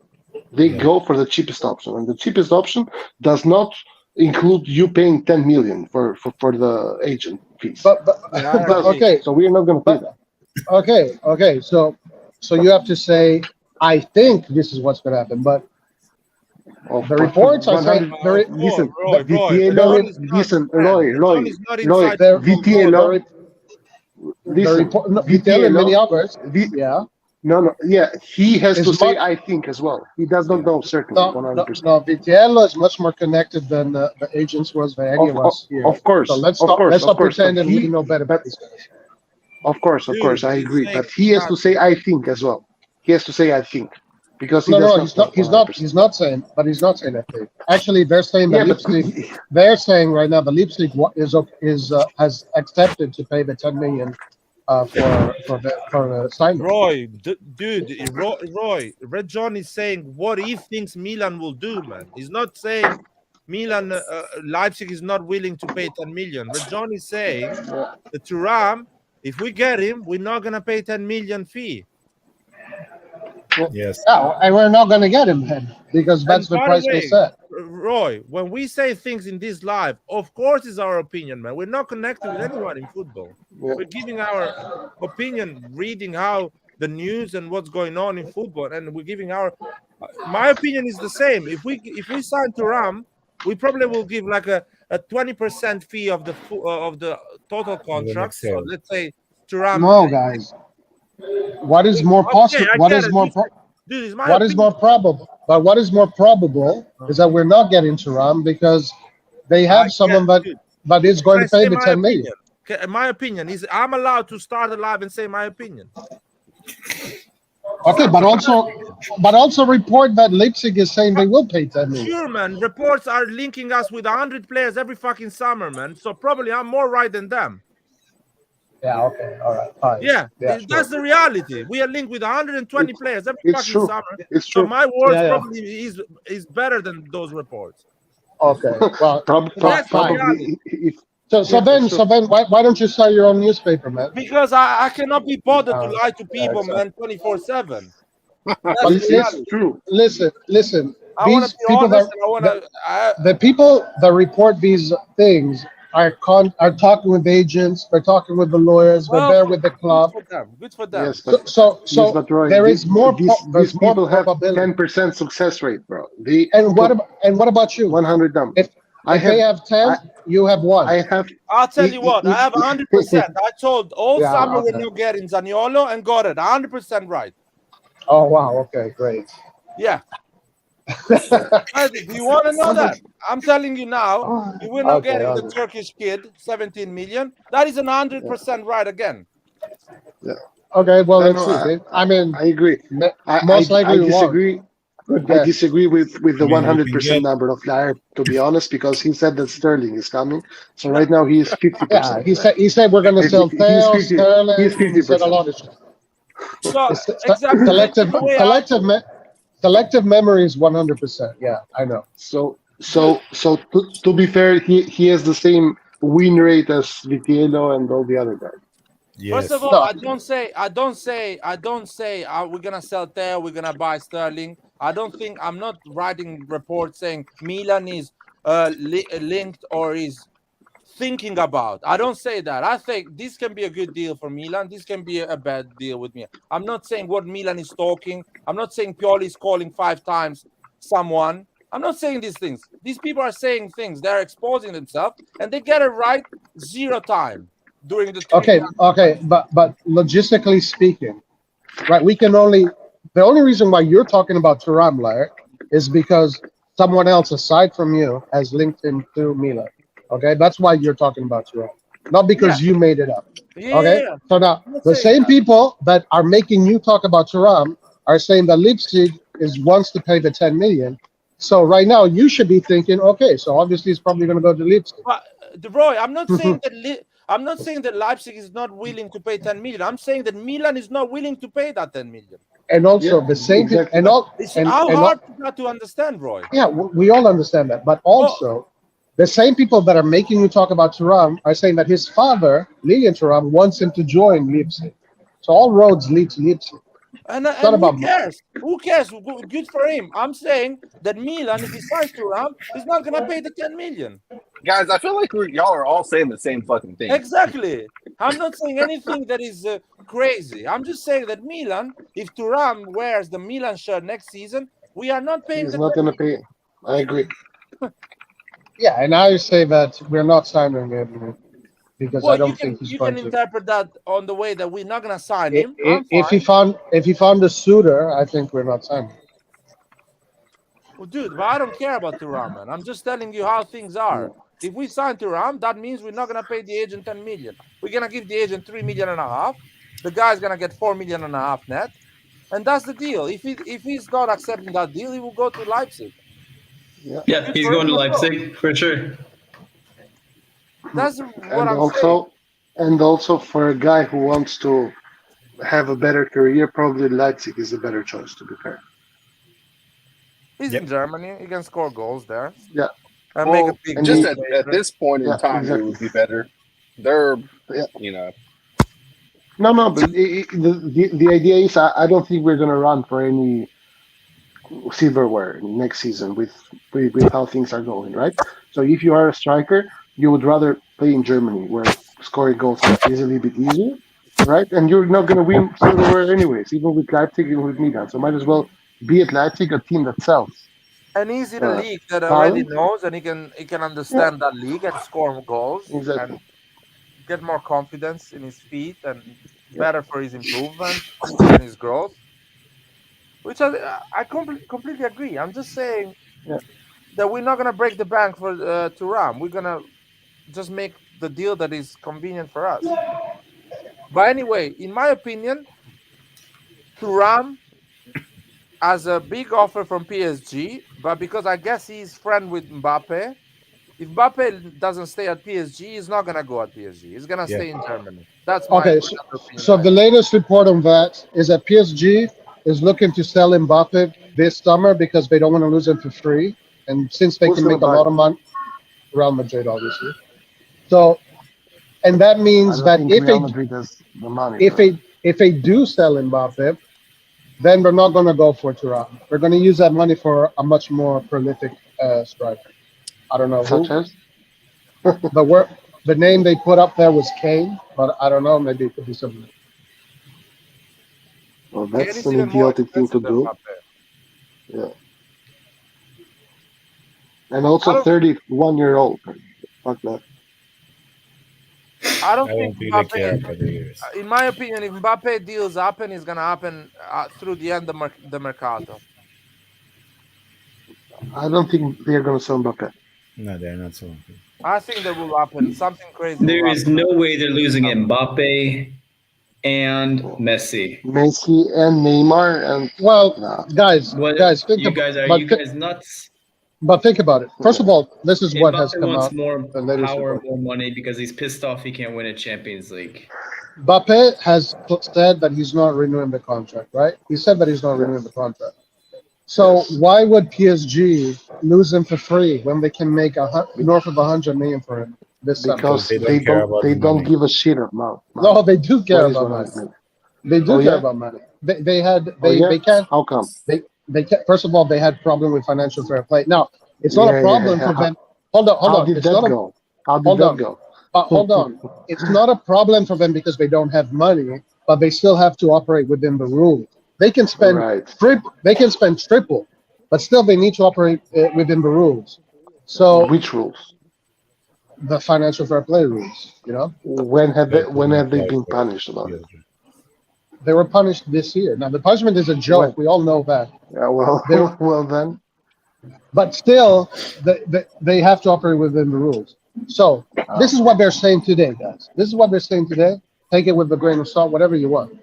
They go for the cheapest option, and the cheapest option does not include you paying 10 million for the agent fees. But Yeah, okay, So we're not going to pay that. okay. So you have to say, I think this is what's going to happen. But the reports are saying, Listen, Roy, Vitiello, listen, Roy, is not inside Vitiello, the listen, report, no, Vitello and many others. Yeah. no, yeah, he has It's to say, much- I think, as well. He does not know certainly, No, 100%. Vitiello is much more connected than the agents was than any of us here. Of course, So let's of stop. course, Let's of stop course, pretending but we know better about these guys. Of course, Dude, I he's agree. saying But he has to say, I think, as well. He has to say, I think, because he does He's not. He's not. 100%. He's not saying. But he's not saying that thing. Actually, they're saying Yeah, that but Leipzig. They're saying right now the Leipzig has accepted to pay the 10 million for signing. Roy, Roy, Red John is saying what he thinks Milan will do, man. He's not saying Milan, Leipzig is not willing to pay 10 million. Red John is saying that Thuram, if we get him, we're not gonna pay 10 million fee. Yes. Yeah, and we're not going to get him then because that's And the by price the we way, set. Roy, when we say things in this live, of course it's our opinion, man. We're not connected with anyone in football. Yeah. We're giving our opinion, reading how the news and what's going on in football, and we're giving our. My opinion is the same. If we sign Thuram, we probably will give like a 20% fee of the total contract. So sale. let's say Thuram. No, guys. What is more possible? I What get is it. more? Dude, it's my What is opinion. more probable? But what is more probable is that we're not getting Thuram because they have someone that is going Can I to pay say the my 10 million. opinion? My opinion is I'm allowed to start a live and say my opinion. Okay, but also report that Leipzig is saying they will pay 10 million. Sure, man. Reports are linking us with 100 players every fucking summer, man. So probably I'm more right than them. Yeah. Okay. All right. Fine. Yeah, sure. that's the reality. We are linked with 120 players every It's fucking true. summer. It's So true. my words Yeah. probably is better than those reports. Okay. Well, That's fine. Probably. If, So yeah, then sure. why don't you sell your own newspaper, man? Because I cannot be bothered to lie to people, exactly. man, 24/7. But That's the it's reality. true. Listen. I want to These be people honest, that and I want to. the people that report these things are talking with agents, they're talking with the lawyers, they're there with the club. Good for them. Yes, but So yes, but Roy, there is more. these people have probability. 10% success rate, bro. And what about you? 100 them. If they have 10, you have 1. I have. I'll tell you what, I have 100%. I told all Yeah, summer okay. we're not getting Zaniolo and got it 100% right. Oh wow! Okay, great. Yeah. Do you want to know that? I'm telling you now, if we're not getting the Turkish kid, 17 million, that is 100% right again. Yeah. Okay, well, No, let's no, see. I mean, I agree. most likely I we won't. disagree. Good I guess. disagree with the I mean, we can 100% get- number of Lair, to be honest, because he said that Sterling is coming. So right now he is 50%. Yeah, he said we're going to sell Theo, Sterling. He's He said a 50%. lot of shit. So, It's- exactly. Collective memory is 100%. Yeah, I know. So to be fair, he has the same win rate as Vitiello and all the other guys. Yes. First of all, No. I don't say we're gonna sell Theo, we're gonna buy Sterling. I'm not writing reports saying Milan is linked or is thinking about. I don't say that. I think this can be a good deal for Milan. This can be a bad deal with me. I'm not saying what Milan is talking. I'm not saying Pioli is calling 5 times someone. I'm not saying these things. These people are saying things. They're exposing themselves, and they get it right 0 time during the 3 Okay, okay, but logistically speaking, right? We can only the only reason why you're talking about Thuram, Larry, is because someone else aside from you has linked him to Milan. Okay, that's why you're talking about Thuram, not because you made it up. Okay, Yeah. so now I'm not the saying same that. people that are making you talk about Thuram are saying that Leipzig wants to pay the 10 million. So right now you should be thinking, okay, so obviously it's probably going to go to Leipzig. But Roy, I'm not saying that I'm not saying that Leipzig is not willing to pay 10 million. I'm saying that Milan is not willing to pay that 10 million. And also the same exactly. and all It's and how and all, hard is that to understand, Roy? yeah, we all understand that, but also the same people that are making you talk about Thuram are saying that his father, Lilian Thuram, wants him to join Leipzig. So all roads lead to Leipzig. And It's not who about cares? Who cares? Good for him. I'm saying that Milan, if he signs Thuram, he's not gonna pay the 10 million. Guys, I feel like y'all are all saying the same fucking thing. Exactly. I'm not saying anything that is crazy. I'm just saying that Milan, if Thuram wears the Milan shirt next season, we are not paying He's the not 10 gonna pay. I agree. Yeah, and I say that we're not signing him because I Well, don't think he's you going can to. interpret that on the way that we're not gonna sign him. I'm If fine. he found a suitor, I think we're not signing. Well, dude, but I don't care about Thuram, man. I'm just telling you how things are. If we sign Thuram, that means we're not gonna pay the agent 10 million. We're gonna give the agent 3.5 million. The guy's gonna get 4.5 million net, and that's the deal. If he's not accepting that deal, he will go to Leipzig. Yeah, Yeah, Good he's for going him to as well. Leipzig for sure. That's what and I'm saying. also for a guy who wants to have a better career, probably Leipzig is a better choice. To be fair. He's in Yep. Germany. He can score goals there Yeah, and make a Well, big and just he, deal at later. this point in yeah, time, it exactly. would be better. They're, Yeah. you know, No, but the idea is I don't think we're gonna run for any silverware next season with how things are going, right? So if you are a striker, you would rather play in Germany where scoring goals is a little bit easier, right? And you're not gonna win silverware anyways, even with Leipzig and with Milan. So might as well be at Leipzig, a team that sells And he's in a league that already talent. knows, and he can Yeah, understand that league and score goals exactly. and get more confidence in his feet and Yeah, better for his improvement and his growth. Which I completely agree. I'm just saying yeah. that we're not gonna break the bank for Thuram. We're gonna just make the deal that is convenient for us. But anyway, in my opinion, Thuram has a big offer from PSG, but because I guess he's friend with Mbappe, if Mbappe doesn't stay at PSG, he's not gonna go at PSG. He's gonna Yeah. stay in Germany. That's my Okay, opinion so on it. the latest report on that is that PSG is looking to sell Mbappe this summer because they don't want to lose him for free, and since they Who's can gonna make a buy lot it? of money, Real Madrid, obviously. So, and that I means don't that think Real Madrid has the money if for it. they do sell Mbappe, then we're not going to go for Thuram. We're going to use that money for a much more prolific striker. I don't know Such who. as The name they put up there was Kane, but I don't know. Maybe it could be something. well, Kane that's is an even more idiotic thing to expensive than do. Mbappe. Yeah. And I also don't 31-year-old. Fuck that. I don't I think don't really care Mbappe. about the years. In my opinion, if Mbappe deals happen, it's gonna happen through the end of the mercato. I don't think they're gonna sell Mbappe. No, they're not so. I think that will happen. Something crazy will There is happen. no way they're losing Mbappe and Yeah. Messi. Messi and Neymar and Well, nah. What think you about, guys are you guys nuts? but think about it. First of all, this is what has Mbappe come wants out. more The latest power, report. more money because he's pissed off he can't win a Champions League. Mbappe has said that he's not renewing the contract, right? He said that he's not Yes. renewing the contract. So Yes. why would PSG lose him for free when they can make north of 100 million for him this summer? Because They don't care about they the don't money. give a shit about No, money. they do care What is about 100 money. million? They do Oh care yeah? about money. They Oh yeah? they can't How come? they can't, first of all they had problem with financial fair play. Now it's not a Yeah. problem for How, them. Hold how on. did It's that not a go? How did hold that on. go? Hold on. It's not a problem for them because they don't have money, but they still have to operate within the rules. They can spend Right. triple. They can spend triple. but still they need to operate within the rules. So Which rules? the financial fair play rules, When have they been punished about it? they were punished this year. Now the punishment is a joke. When? We all know that. Yeah, well, They, well then. but still, they have to operate within the rules. So this is what they're saying today, guys. This is what they're saying today. Take it with a grain of salt, whatever you want.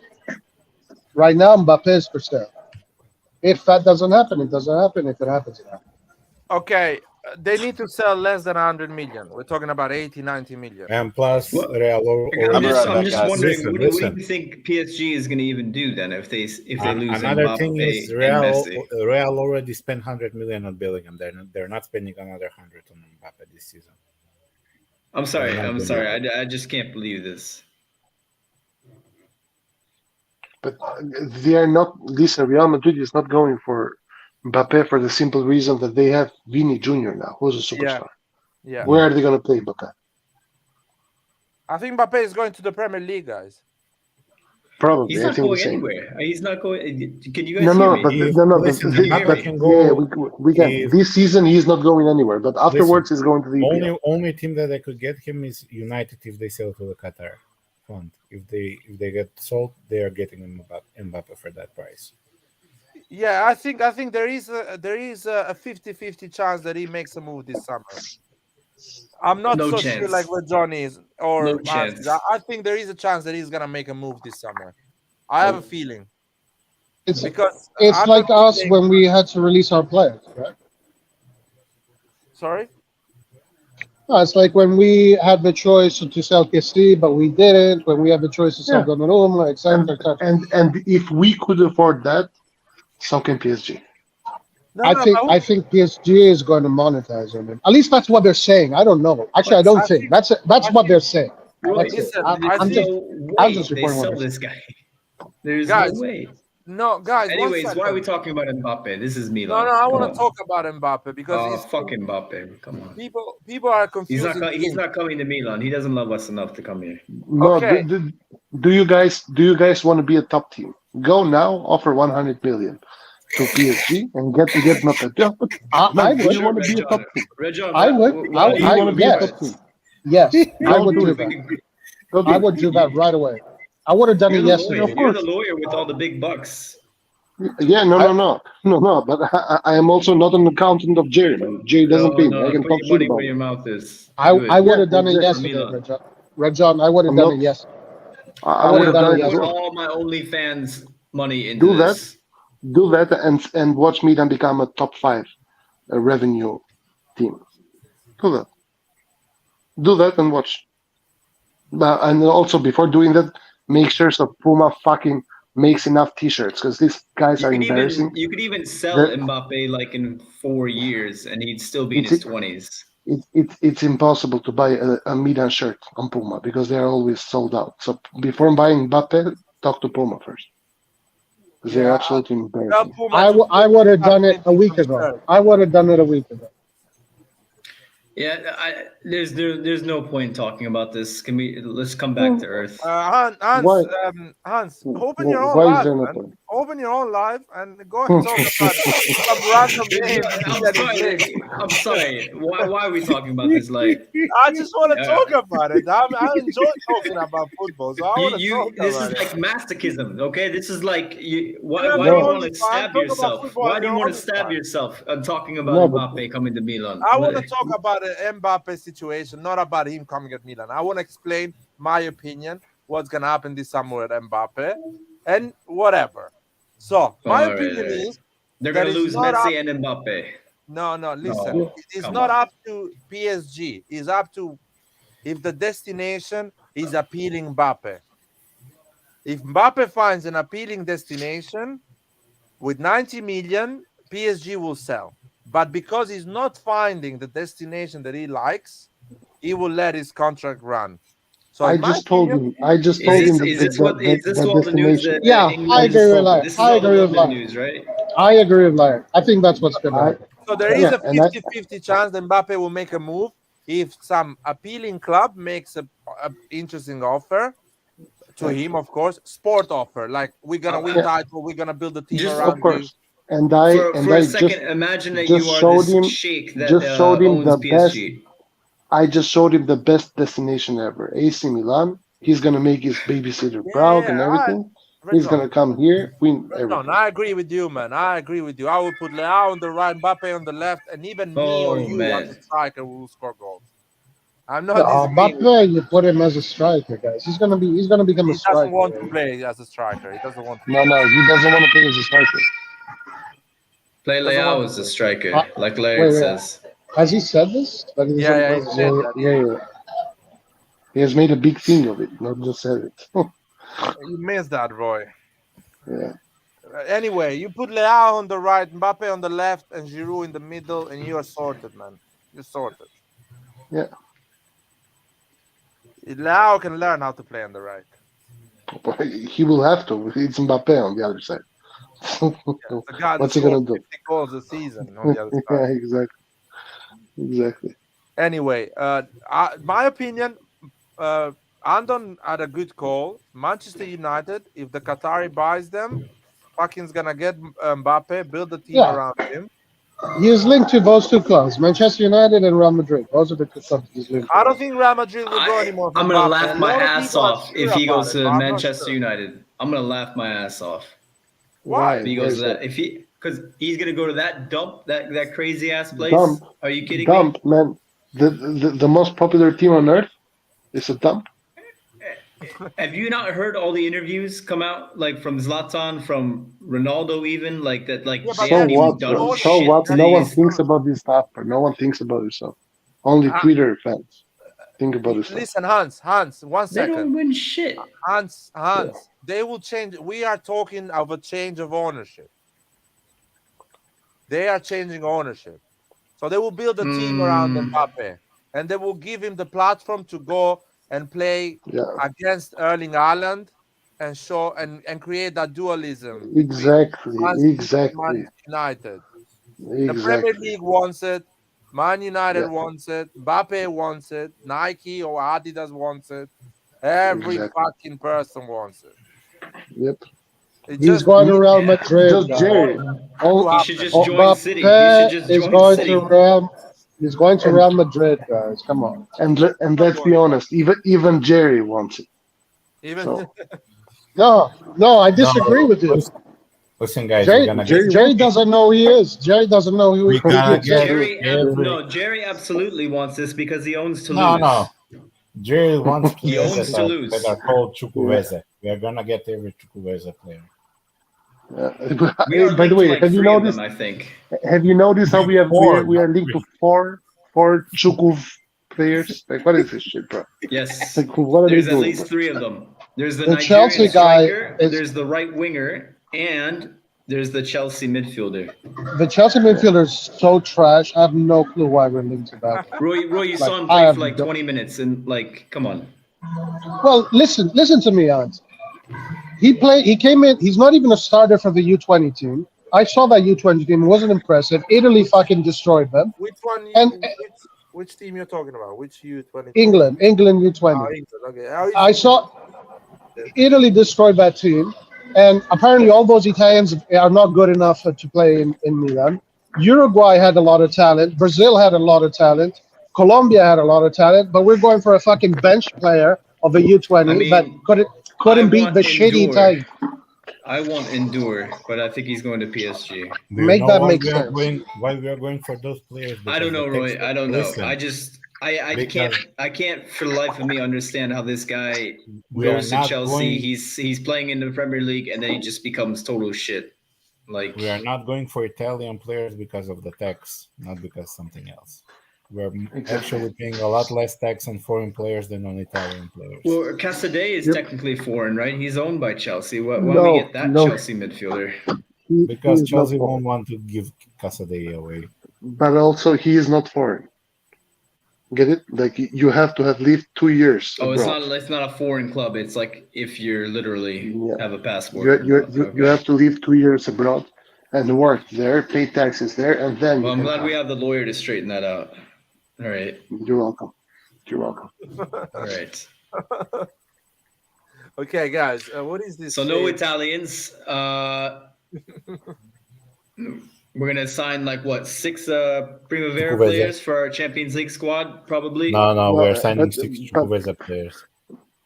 Right now, Mbappe is for sale. If that doesn't happen, it doesn't happen. If it happens, it happens. Okay, they need to sell less than 100 million. We're talking about 80, 90 million. And plus, Well, Real I'll be right I'm back, just guys. wondering, what do you Listen. think PSG is going to even do then if they lose Another Mbappe thing is and Real Messi? already spent 100 million on Bellingham. They're not spending another 100 on Mbappe this season. I'm sorry. They're not I'm gonna sorry. do I just can't believe this. But they are not. Listen, Real Madrid is not going for Mbappe for the simple reason that they have Vini Jr. now, who's a Yeah, superstar. yeah. Where are they going to play Mbappe? I think Mbappe is going to the Premier League, guys. Probably, He's I not think the going same. anywhere. He's not going. Can you guys No, hear no, me? but If- no, no. listen, But, Mbappe but can yeah, go- we can. if- This season, he's not going anywhere. But afterwards, he's going to the EPL. Only team that I could get him is United if they sell to the Qatar fund. If they get sold, they are getting Mbappe for that price. Yeah, I think there is a 50-50 chance that he makes a move this summer. I'm not No so sure chance. like what Johnny is or No Hans chance. is. I think there is a chance that he's gonna make a move this summer. I have a feeling It's because it's I'm like not us saying- when we had to release our players, right? Sorry. No, it's like when we had the choice to sell KC, but we didn't. When we had the choice to sell Yeah. Donnarumma, etc., And if we could afford that, so can PSG. No, I think PSG is going to monetize him. At least that's what they're saying. I don't know. Actually, I don't think that's what they're saying. Roy, That's it. listen, I'm I just think- I'm just they reporting what sell they're this guy. There's Guys, no way. no, guys. Anyways, one why are we second. talking about Mbappe? This is No, Milan. no, I Come want on. to talk about Mbappe because Oh, it's fuck Mbappe. Come on. people are He's confusing. not. He's things. not coming to Milan. He doesn't love us enough to come here. No, Okay. do you guys want to be a top team? Go now, offer 100 million to PSG and get Mbappe. Yeah, but I do would. you want to be a top team? Rejon, I would. Do you want to be a top team? Yes, I Don't would do do it. that. Don't do I it. would do that right away. I would have done You're it the yesterday. lawyer. Of You're course. the lawyer with all the big bucks. Yeah, no. But I am also not an accountant of Jerry. Man. Jerry doesn't pay me. I can Put talk your shit money about where your it. mouth is. I Do it. would have done it exactly. yesterday, Rajon. I would have I'm done not- it yesterday. I would've would have done done it it as Put well. all my OnlyFans money into Do that. this. Do that and watch me then become a top 5 revenue team. Do that. Do that and watch. And also before doing that, make sure so Puma fucking makes enough T-shirts because these guys are embarrassing. You could even sell That- Mbappe like in 4 years, and he'd still be in It's- his 20s. It's impossible to buy a Milan shirt on Puma because they are always sold out. So before buying Mbappe, talk to Puma first. Because they're Yeah, absolutely Tell embarrassing. Puma I to would have done it a printing week some ago. shirts. I would have done it a week ago. Yeah, there's no point talking about this. Let's come back to earth. Hans, Why? Hans, open your own Why is live, there no man. point? Open your own live and go and talk about some random names. I'm sorry. Why are we talking about this? Like, I just want to talk about it. I enjoy talking about football, so I want to talk this about is it. like masochism, okay? This is like why Yeah, do no, you want to it's fine. stab Talk about yourself? football Why on do you your want to own stab time. yourself talking about No, but- Mbappe coming to Milan? I want to talk about the Mbappe situation, not about him coming at Milan. I want to explain my opinion, what's going to happen this summer at Mbappe, and whatever. So, my All right, opinion all right. is They're that gonna it's lose not Messi and Mbappe. no, listen. No, It's come not on. up to PSG. It's up to if the destination is appealing Mbappe. If Mbappe finds an appealing destination with 90 million, PSG will sell. But because he's not finding the destination that he likes, he will let his contract run. So I in my just told opinion, him. I just told him that Is this that all the news destination. that Yeah, England I is- agree with that. This is I all the agree with London that. news, right? I agree with Larry. I think that's what's going to happen. so there is Yeah, a and I- 50-50 chance that Mbappe will make a move if some appealing club makes a interesting offer to him, of course, sport offer. Like we're gonna win Yeah. title, we're gonna build a team Just- around Of course. and I For a I second, imagine that just you are showed this him sheik that just showed him owns the best. PSG. I just showed him the best destination ever, AC Milan. He's gonna make his babysitter proud and everything. He's Redon, gonna come here, win Redon, everything. I agree with you, man. I agree with you. I would put Leao on the right, Mbappe on the left, and even me or Oh you as a man, striker will score goals. I'm not Yeah, disagreeing with Mbappe, you put him as a striker, guys. He's gonna become you. a He doesn't striker. want to Right? play as a striker. He doesn't want to No, play. no, he doesn't want to play as a striker. play Doesn't want Leao to as a play. striker, like Laird Wait, says. has he said this? That he Yeah, doesn't yeah, play he as a said Yeah, that. yeah, yeah. He has made a big thing of it, not just said it. You missed that, Roy. Yeah, Anyway, you put Leao on the right, Mbappe on the left, and Giroud in the middle, and you are sorted, man. You're sorted. yeah. Leao can learn how to play on the right. But he will have to. It's Mbappe on the other side. The guy that What's he scores gonna do? 50 goals a season on the other Yeah, side. exactly, exactly. Anyway, my opinion, Andon had a good call. Manchester United, if the Qatari buys them, fucking's gonna get Mbappe, build a team Yeah, around him. he is linked to those two clubs, Manchester United and Real Madrid. Those are the two clubs he's linked I to. don't think Real Madrid will go anymore for I'm gonna Mbappe. A laugh my lot of ass people are off sure if he about goes it, to but I'm not Manchester sure. United. I'm gonna laugh my ass off Why? if he Why goes is to that? that. If he, because he's gonna go to that dump, that crazy ass place. Dump, Are you kidding me? dump, man. The most popular team on earth is a dump. Have you not heard all the interviews come out like from Zlatan, from Ronaldo, even like that? Like Yeah, they but So that's haven't even what, football done bro? only. So shit what? to That's No one these. thinks about this stuff, bro. No one thinks about yourself. Only uh, Twitter fans think about this stuff. listen, Hans, 1 second. They don't win shit. Hans, Yeah, they will change. We are talking of a change of ownership. They are changing ownership. So they will build a team around Mm, Mbappe and they will give him the platform to go and play yeah. against Erling Haaland and show and create that dualism between Exactly, Man City and exactly, Man United. The Premier exactly. League wants it, Man United Yeah, wants it, Mbappe wants it, Nike or Adidas wants it, every exactly. fucking person wants it. Yep. It He's just going to N- Real yeah. Madrid, Just guys. Jerry. to All, He should happen. just all, join City. He should Mbappe just is join going to City. Real. He's going to and Real Madrid, guys. Come on. and Not let's be going to honest, even Jerry wants it. even So No, I No, disagree with you. listen, guys, we're Jerry, gonna get Jerry Jerry wants it. doesn't know who he is. Jerry doesn't know we who he gonna get exists. Jerry, every no, Jerry absolutely wants this because he owns no Toulouse. Jerry wants He players owns that Toulouse. are called Yeah. Chukwueze. We are gonna get every Chukwueze player. We are By the linked to way, like have you 3 of them, noticed? I think. Have you noticed how Four, we are not linked to three. four Chukuv players? Like, what is this shit, bro? Yes. Like, what are they There's at doing, least bro? 3 of them. There's the The Nigerian Chelsea guy striker, is there's the right winger, and there's the Chelsea midfielder. the Chelsea midfielder is so trash. I have no clue why we're linked to that. Roy, you Like saw him I play have for like no, 20 minutes and like, come on. well, listen to me, Ant. He came in. He's not even a starter for the U20 team. I saw that U20 team. It wasn't impressive. Italy fucking destroyed them. which one And which team you're talking about? Which U20 team? England Oh, U20. England. Okay. How is I England? saw Italy destroyed that team, and apparently all those Italians are not good enough to play in Milan. Uruguay had a lot of talent. Brazil had a lot of talent. Colombia had a lot of talent, but we're going for a fucking bench player of a I U20 that mean, I couldn't beat want the shitty Endure. Italian. I want Endure, but I think he's going to PSG. Do you Make know that why make we are sense. going? Why we are going for those players? I don't Because know, the text. Roy. I don't know. Listen, because I can't for the life of me understand how this guy we are goes to not Chelsea. going. He's playing in the Premier League and then he just becomes total shit. Like, We are not going for Italian players because of the tax, not because something else. We're actually paying a lot less tax on foreign players than on Italian players. well, Casadei is Yep. technically foreign, right? He's owned by Chelsea. Why we No, get that no, Chelsea midfielder? he Because is not Chelsea foreign. won't want to give Casadei away. But also, he is not foreign. Get it? Like, you have to have lived 2 years Oh, abroad. it's not a foreign club. It's like if you're literally Yeah. have a You, passport. you, you, Okay. you have to live 2 years abroad and work there, pay taxes there, and then Well, you I'm can glad come. we have the lawyer to straighten that out. All right. You're welcome. You're welcome. All right. Okay, guys. What is this? So no shit? Italians. We're gonna sign like what 6 Primavera Chukwueze. players for our Champions League squad, probably. No, No, we're signing but 6 but Chukwueze players.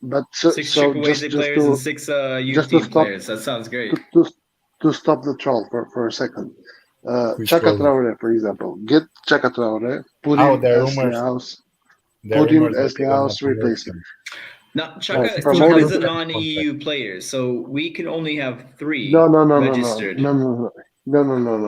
but so, 6 so Chukwueze just players and 6 youth just to team stop players. That sounds great. to stop the troll for a second. Which Chaka troll? Traore, for example, get Chaka Traore, put Oh, him there are as rumors. Leao's, There are put him rumors that as they're gonna Leao's promote replacement. him. Now, Chaka, Right, Chaka promote is a him. non-EU player, so we can only have 3 No, registered. no.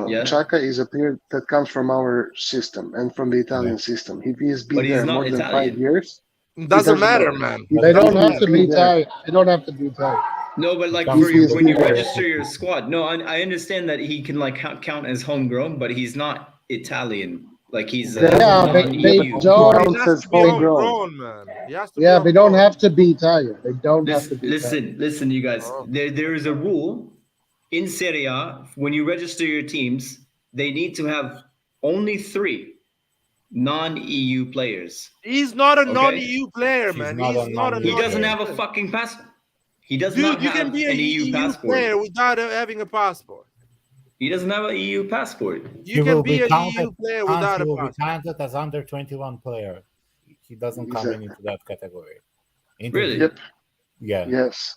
Yeah. Chaka is a player that comes from our system and from the Italian system. If he has been But he's there not more than Italian. 5 years, Doesn't matter, matter. man. They don't Doesn't have to matter. be Italian. They don't have to be Italian. No, but like Comes for from you, the when you Italian register your squad, no, I understand that he can like count as homegrown, but he's not Italian. Like he's Yeah, they non-EU. don't. He counts has as to be homegrown. homegrown, man. He has to Yeah, be they don't homegrown. have to be Italian. They don't have to be Italian. Listen, you guys. Oh. There is a rule in Serie A when you register your teams. They need to have only 3 non-EU players. He's not a Okay. non-EU player, He's man. not He's a not a non-EU He doesn't non-EU have a player. fucking passport. He does not Dude, you have can be an an EU passport. player without having a passport. He doesn't have an EU passport. You can be an counted. EU player Hans, without he a will be passport. counted as under 21 player. He doesn't come Exactly. into that category. Really? Yep. Yeah. Yes.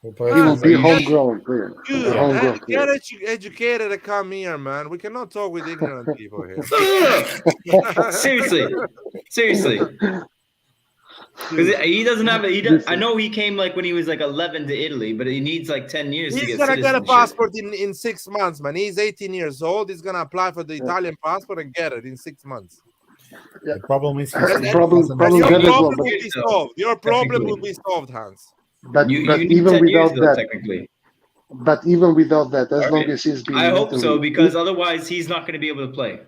Who plays He will as be a- homegrown player. Dude, A homegrown get player. educated to come here, man. We cannot talk with ignorant people here. No. Seriously. Because he doesn't have I know he came like when he was like 11 to Italy, but he needs like 10 years to He's get gonna get a citizenship. passport in 6 months, man. He's 18 years old. He's gonna apply for the Italian passport and get it in 6 months. The problem is And Problem your get as well, problem but- will be solved. Your problem will be solved, Hans. But You but need even 10 years without though, that, technically. as long as he's being I hope Italy, so, because otherwise he's not going to be able to play.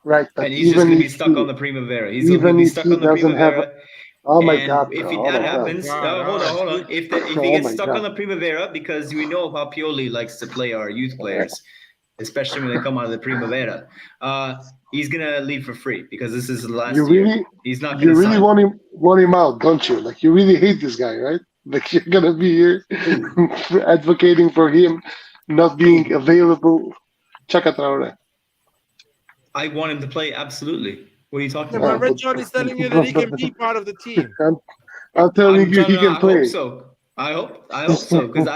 right. But And he's just even going to be if stuck he, on the Primavera. He's going to even be if stuck he on the doesn't have, Primavera. oh my And God, if bro, oh that my God. happens, God, hold on. If he Oh gets my stuck God. on the Primavera, because we know how Pioli likes to play our youth players, especially when they come out of the Primavera, he's gonna leave for free because this is the last You year. really, He's not you gonna really sign. want him out, don't you? Like you really hate this guy, right? Like you're gonna be here advocating for him not being available. Chaka Traore. I want him to play absolutely. What are you talking Yeah, about? but Red John is telling you that he can be part of the team. I'm telling you, he can I play. hope so. I hope so because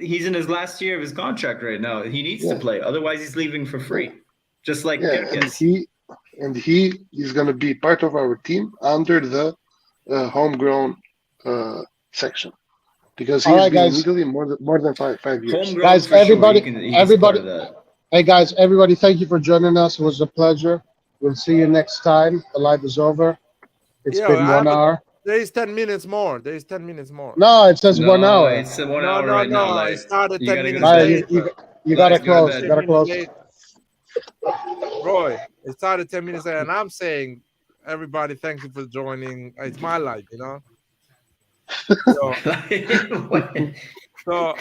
he's in his last year of his contract right now. He needs to Yeah. play, otherwise he's leaving for free, just like Yeah, and Kirkes. he is gonna be part of our team under the homegrown section because he's All right, been in guys. Italy more than five years. Homegrown Guys, for sure. everybody- He can everybody- start that. Hey guys, everybody, thank you for joining us. It was a pleasure. We'll see you next time. The live is over. It's Yeah, been I 1 have a- hour. There is 10 minutes more. There is 10 minutes more. No, it says No, 1 hour. It's 1 No, hour no, right now. no. Like, It started you 10 gotta go minutes to Right, bed. later. you gotta Guys, go to close. bed. You gotta 10 close. minutes later. Roy, it started 10 minutes later, and I'm saying, everybody, thank you for joining. It's my life, you know. So,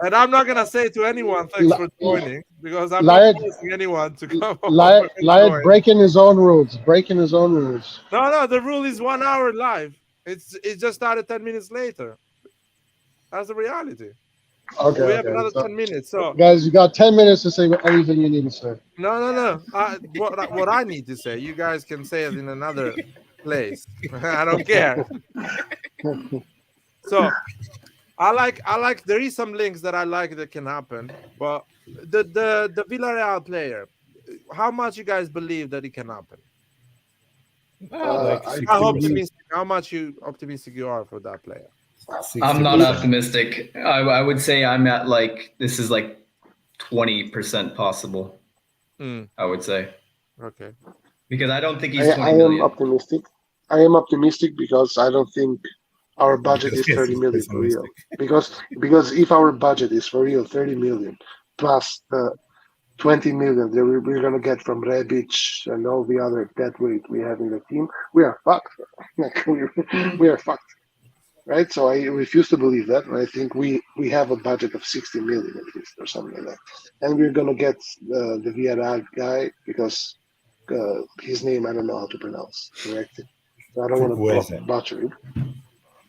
and I'm not gonna say to anyone thanks for joining because I'm Lion- not forcing anyone to come over Lion and join. breaking his own rules. Breaking his own rules. No, the rule is 1 hour live. It just started 10 minutes later. That's the reality. Okay. We have okay. another So, 10 minutes. So guys, you got 10 minutes to say anything you need to say. no. What I need to say, you guys can say it in another place. I don't care. So I like there is some links that I like that can happen, but the Villarreal player, how much you guys believe that it can happen? like I- 60%. How much optimistic you are for that player? I'm not 60%. optimistic. I would say I'm at like this is like 20% possible. Mm, I would say okay. because I don't think he's I 20 am million. optimistic. I am optimistic because I don't think our budget is Yes, 30 million he's for real. Because if our budget is for real 30 million plus the 20 million that we're gonna get from Rebic and all the other dead weight we have in the team, we are fucked. Like, we are fucked. Right? So I refuse to believe that. And I think we have a budget of 60 million at least or something like that. And we're gonna get the Villarreal guy because his name I don't know how to pronounce correctly. So I don't want Chukwueze. to butcher it.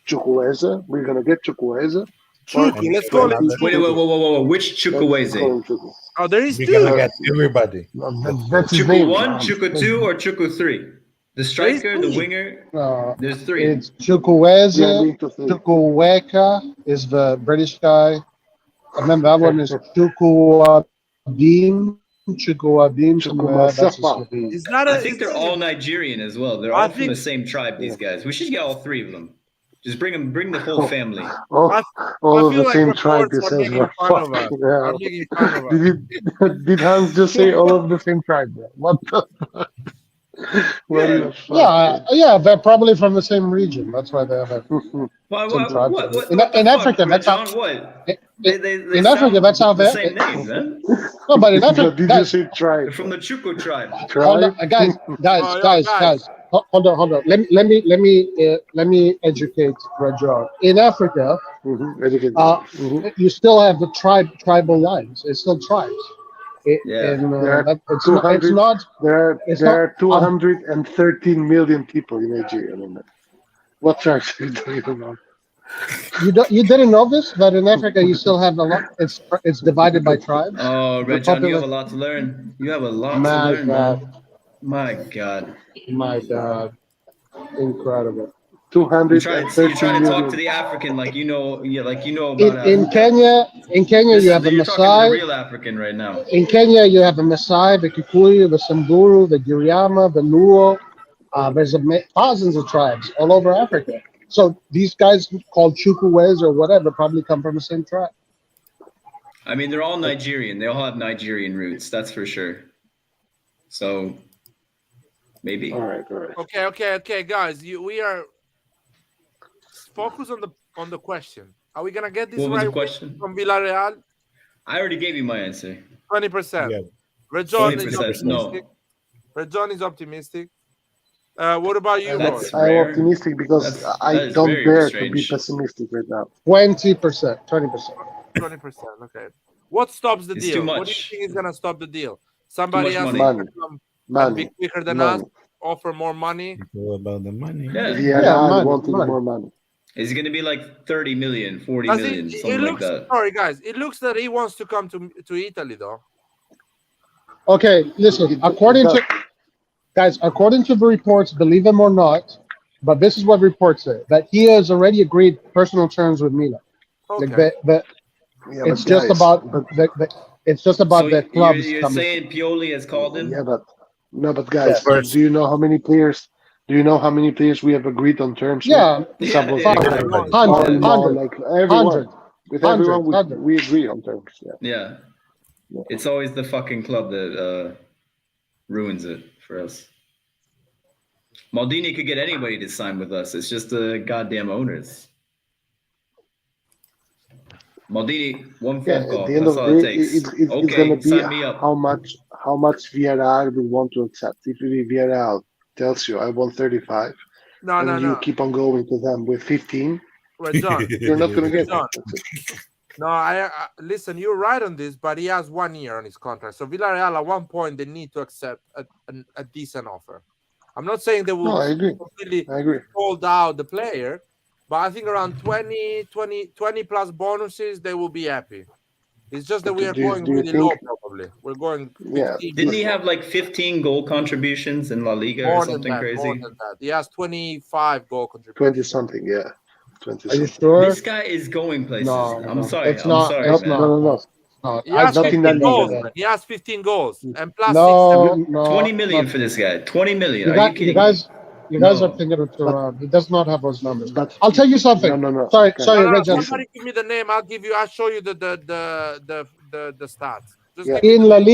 Chukwueze. We're gonna get Chukwueze, Chuku, let's call him Another- Wait, Chuku. which Let's Chukwueze? call him Chuku. Oh, there is We're two. gonna get everybody. That's his Chuku name. 1, Chuku 2, or Chuku 3? The striker, the three. winger. There's 3. It's We are Chukwueze. going to say Chukwueka is the British guy. And then that one is Chukwuabim. Chukwuabim. That's his Chukwumasefa. Slovene. It's not I a. think they're all Nigerian as well. They're I all from think- the same tribe. These guys. We should get all 3 of them. Just bring the whole family. Oh, I all of feel the like same tribe. reports It are says making we're fun of us. fucking Are hell. making fun of us. Did Hans just say all of the same tribe? Bro? What the fuck? What the fuck? Yeah, they're probably from the same region. That's why they have a. What, Some what, tribes. what, what, In- what the in fuck, Africa, that's John? how- What? in- They in Africa, sound that's how the they- same name, man. No, but in Africa, Did you guys, say tribe? They're from the Chuku tribe. hold on, Tribe? guys, guys. hold on. Let me educate Rajon. In Africa, Educate. you still have the tribal lines. It's still tribes. Yeah. There are It's 200 not. There It's are not- 213 million people in Nigeria. I mean, what tribes do you even know? You didn't know this, but in Africa you still have a lot. It's divided by tribes. Oh, The Red John, you popular- have a lot to learn. You have a lot to My learn, God. man. My God. My God, incredible. You're trying 213 to talk million. to the African like you know about In Africa. Kenya, you have the You're talking to the Maasai. real African right now. In Kenya, you have the Maasai, the Kikuyu, the Samburu, the Giriama, the Luo. There's thousands of tribes all over Africa. So these guys called Chukwueze or whatever probably come from the same tribe. I mean, they're all Nigerian. They all have Nigerian roots. That's for sure. So maybe. All right. Okay, guys. We are focus on the question. Are we gonna get this What was the right question? from Villarreal? I already gave you my answer. 20%. Yeah. Rejon is 20%, no. optimistic. Rejon is optimistic. What about you, That's Roy? I'm rare. optimistic because That I is don't very dare to be strange. pessimistic right now. 20%, 20%. 20%. Okay. What stops the It's deal? too What do you much. think is gonna stop the deal? Somebody much else money. Money. to come and Money. be quicker than Money. us, offer more money. It's all about the money. Yeah. Villarreal money, wanting money. more money. It's going to be like 30 million, 40 Does million, it something like looks that. sorry guys. It looks that he wants to come to Italy though. Okay, listen. According to the reports, believe them or not, but this is what reports say that he has already agreed personal terms with Milan. Okay. Like Yeah, it's but just guys, about but- it's just about So the clubs you're coming. saying Pioli has called him? Yeah, but no, but guys, Yeah. do you know how many players? Do you know how many players we have agreed on terms? Yeah, with? Yeah, Sabos, yeah, exactly. hundred, like everyone. With everyone, 100. we agree on terms. Yeah. Yeah. Yeah. It's always the fucking club that ruins it for us. Maldini could get anybody to sign with us. It's just the goddamn owners. Maldini, one Yeah, phone call. at the end That's of all the it day, takes. it's Okay, gonna be sign me up. how much Villarreal will want to accept. If Villarreal tells you I want 35, No, and you no. keep on going to them with 15, Rejon. you're not gonna get John. it. That's it. No, I listen. You're right on this, but he has 1 year on his contract. So Villarreal, at one point, they need to accept a decent offer. I'm not saying they No, will I agree. completely I agree. hold out the player, but I think around 20 plus bonuses, they will be happy. It's just that But we are do you- going do you really think- low, probably. We're going 15 Yeah. Didn't he have like 15 goal contributions in La Liga or more than something that, crazy? more than that. He has 25 goal 20 contributions. something, yeah. 20 Are you something. sure? This guy is going places. No, I'm no, sorry. it's I'm not. sorry, It's man. not. No. No, He has not in 15 La goals, Liga. man. He has 15 goals and plus No, 20 million no. for this guy. 20 million. You, Are got, you kidding you guys No. are thinking it around. He does not have those numbers. But I'll tell you something. No. Sorry, Okay. sorry, No, Reggie. somebody give me the name. I'll show you the stats. Just Yeah. give me In the La name.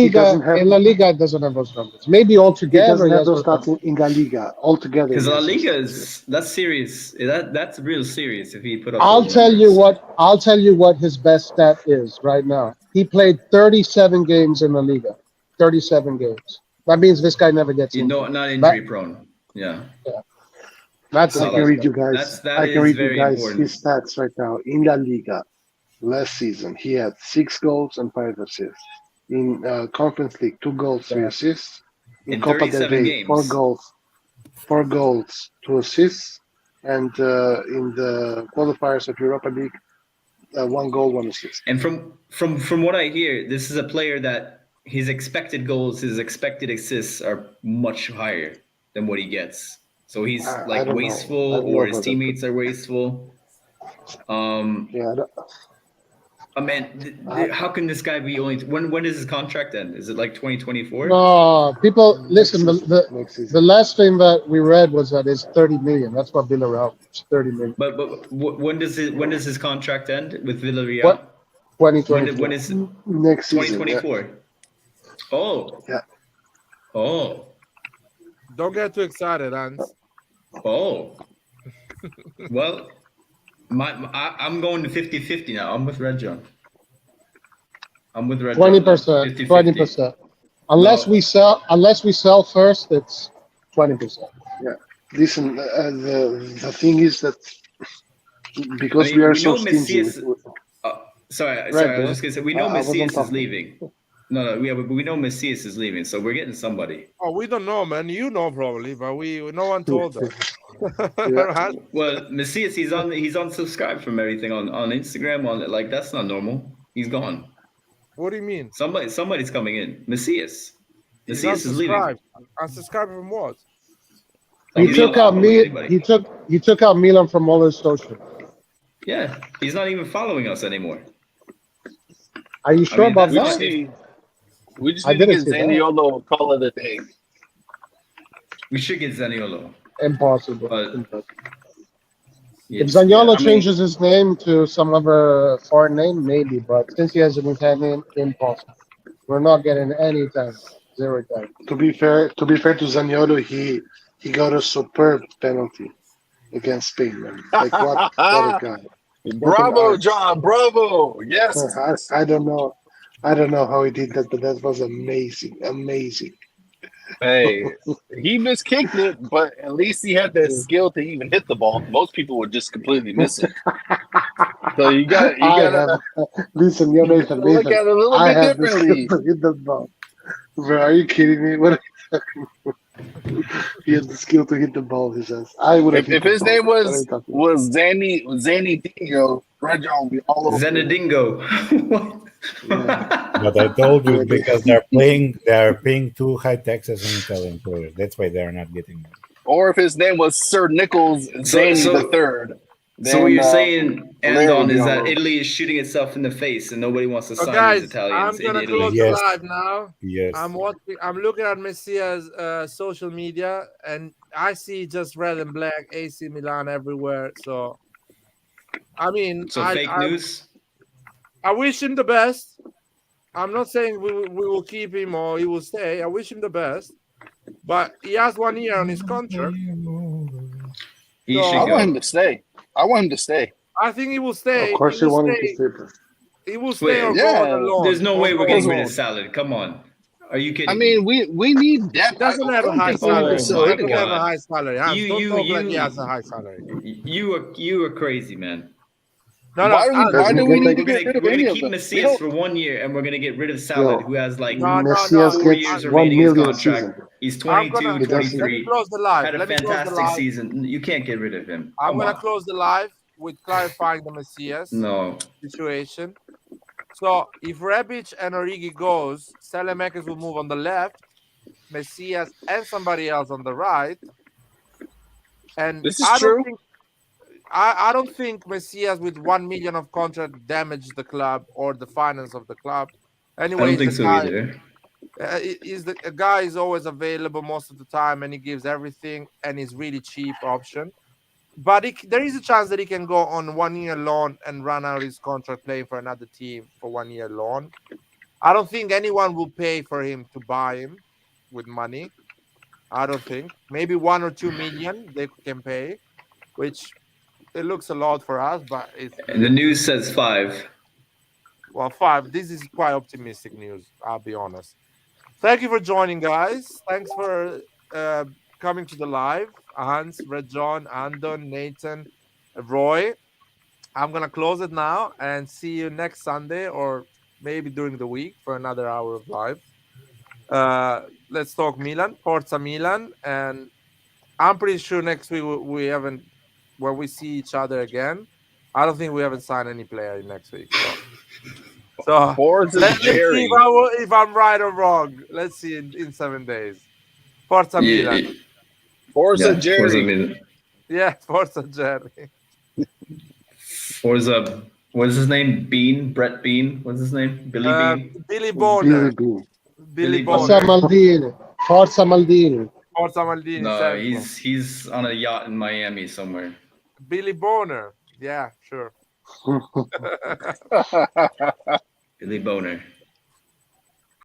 Liga, it doesn't have those numbers. Maybe He altogether. doesn't he have has those those stats in La Liga altogether. Because he La has those Liga stats, that's serious. That's real serious if he put up. I'll those tell you numbers. what his best stat is right now. He played 37 games in La Liga. 37 games. That means this guy never gets You injured. know, not injury prone. Yeah. That's I his can best read you stat. guys. That I is can read you very guys important. his stats right now in La Liga. Last season, he had 6 goals and 5 assists. In Conference League, 2 goals, 3 assists. In In Copa del 37 Rey, games. 4 goals, 2 assists. And in the qualifiers of Europa League, 1 goal, 1 assist. And from what I hear, this is a player that his expected goals, his expected assists are much higher than what he gets. So he's I like don't know. wasteful, I don't know or his about that. teammates are wasteful. Yeah, I mean, how can this guy be only? When does his contract end? Is it like 2024? No, people listen. next The season. last thing that we read was that it's 30 million. That's what Villarreal is 30 million. But when does his contract end with Villarreal? What? When 2024. is Next season. 2024? Oh. Yeah. Oh. Don't get too excited, Hans. Oh. Well, I'm going to 50-50 now. I'm with Red John. I'm with Red John. 20%. 50-50. 20%. Unless No. we sell first, it's 20%. Yeah. Listen, the thing is that because I mean, we are we so know stingy. Messias. Sorry. I bro. was just gonna say we know I wasn't Messias is talking. leaving. No, but we know Messias is leaving, so we're getting somebody. Oh, we don't know, man. You know probably, but no one told us. Yeah. Well, Messias, he's unsubscribed from everything on Instagram. Like that's not normal. He's gone. What do you mean? Somebody's coming in. Messias. He's Messias is leaving. unsubscribed. Unsubscribed from what? He He's took not out following anybody. he took out Milan from all his social. Yeah, he's not even following us anymore. Are you sure mean, about We just that? need, we just I need to didn't get see that. Zaniolo a call of the day. We should get Zaniolo. Impossible. But- Impossible. Yes, If Zaniolo I mean- changes his name to some other foreign name, maybe. But since he has an Italian name, impossible. We're not getting any time. 0 time. To be fair to Zaniolo, he got a superb penalty against Spain, man. Like what a guy. Bravo, arts. John. Bravo. Yes. I don't know. I don't know how he did that, but that was amazing. Amazing. Hey, he miskicked it, but at least he had the skill to even hit the ball. Most people would just completely miss it. So you got to Listen, you're Nathan. look at it a little I bit have the differently. skill to hit the ball. Bro, are you kidding me? What? He had the skill to hit the ball. He says, "I would have." If his name was Zanny Dingo, Red John would be all over. Zenadingo. But I told you because they're paying too high taxes on Italian players. That's why they're not getting them. Or if his name was Sir Nichols Zanny so- the Third. So what you're saying, Larry Andon, would be is all that over. Italy is shooting itself in the face and nobody wants to So sign guys, these Italians I'm gonna in Italy. close Yes. the live now. Yes. I'm looking at Messia's social media, and I see just red and black AC Milan everywhere. So, I mean, So fake news. I wish him the best. I'm not saying we will keep him or he will stay. I wish him the best, but he has 1 year on his contract. He So- should I go. want him to stay. I want him to stay. I think he will stay. Of course, he you will want him stay. to stay. Bro. He will stay Wait, or yeah. go on a loan. There's no Or way we're go getting on rid loan. of Salad. Come on. Are you kidding I mean, we need depth. He doesn't have a don't high think we need salary. to Oh sell my He doesn't have a God. high salary. Hans, You- don't you- talk like he you- has a high salary. You are crazy, man. No, no. Why do we, Hans, why do we We're need to We're get rid of gonna any of keep them? We Messias don't- for 1 year, and we're gonna get rid of Salad, Yo. who has like No, no, Messias no. 4 gets years 1 remaining in his million a contract. season. He's I'm 22, gonna- He doesn't- Let me 23. close the live. Had a Let me close the fantastic live. season. You can't get rid of him. I'm Come gonna on. close the live with clarifying the Messias No. situation. So if Rebic and Origi goes, Selemakers will move on the left, Messias and somebody else on the right. And This is I true. don't think I don't think Messias with 1 million of contract damaged the club or the finance of the club. Anyway, I don't think the so guy, either. a guy is always available most of the time, and he gives everything, and he's really cheap option. But there is a chance that he can go on 1 year loan and run out his contract playing for another team for 1 year loan. I don't think anyone will pay for him to buy him with money. I don't think. Maybe 1 or 2 million they can pay, which it looks a lot for us, but it's And the news says 5. well 5. This is quite optimistic news. I'll be honest. Thank you for joining, guys. Thanks for coming to the live. Hans, Red John, Andon, Nathan, Roy. I'm gonna close it now and see you next Sunday or maybe during the week for another hour of live. Let's talk Milan, Forza Milan, and I'm pretty sure next week we haven't when we see each other again. I don't think we haven't signed any player next week. So Forza let's see Jerry. if I'm right or wrong. Let's see in 7 days. Forza Milan. Forza Yeah, Jerry. Forza Milan. Yeah, Forza Jerry. Forza. What's his name? Bean. Brett Bean. What's his name? Billy Bean. Billy Billy Boner. Bean. Billy Forza Boner. Maldini. Forza Maldini. Forza Maldini. No, Central. he's on a yacht in Miami somewhere. Billy Boner. Yeah, sure. Billy Boner.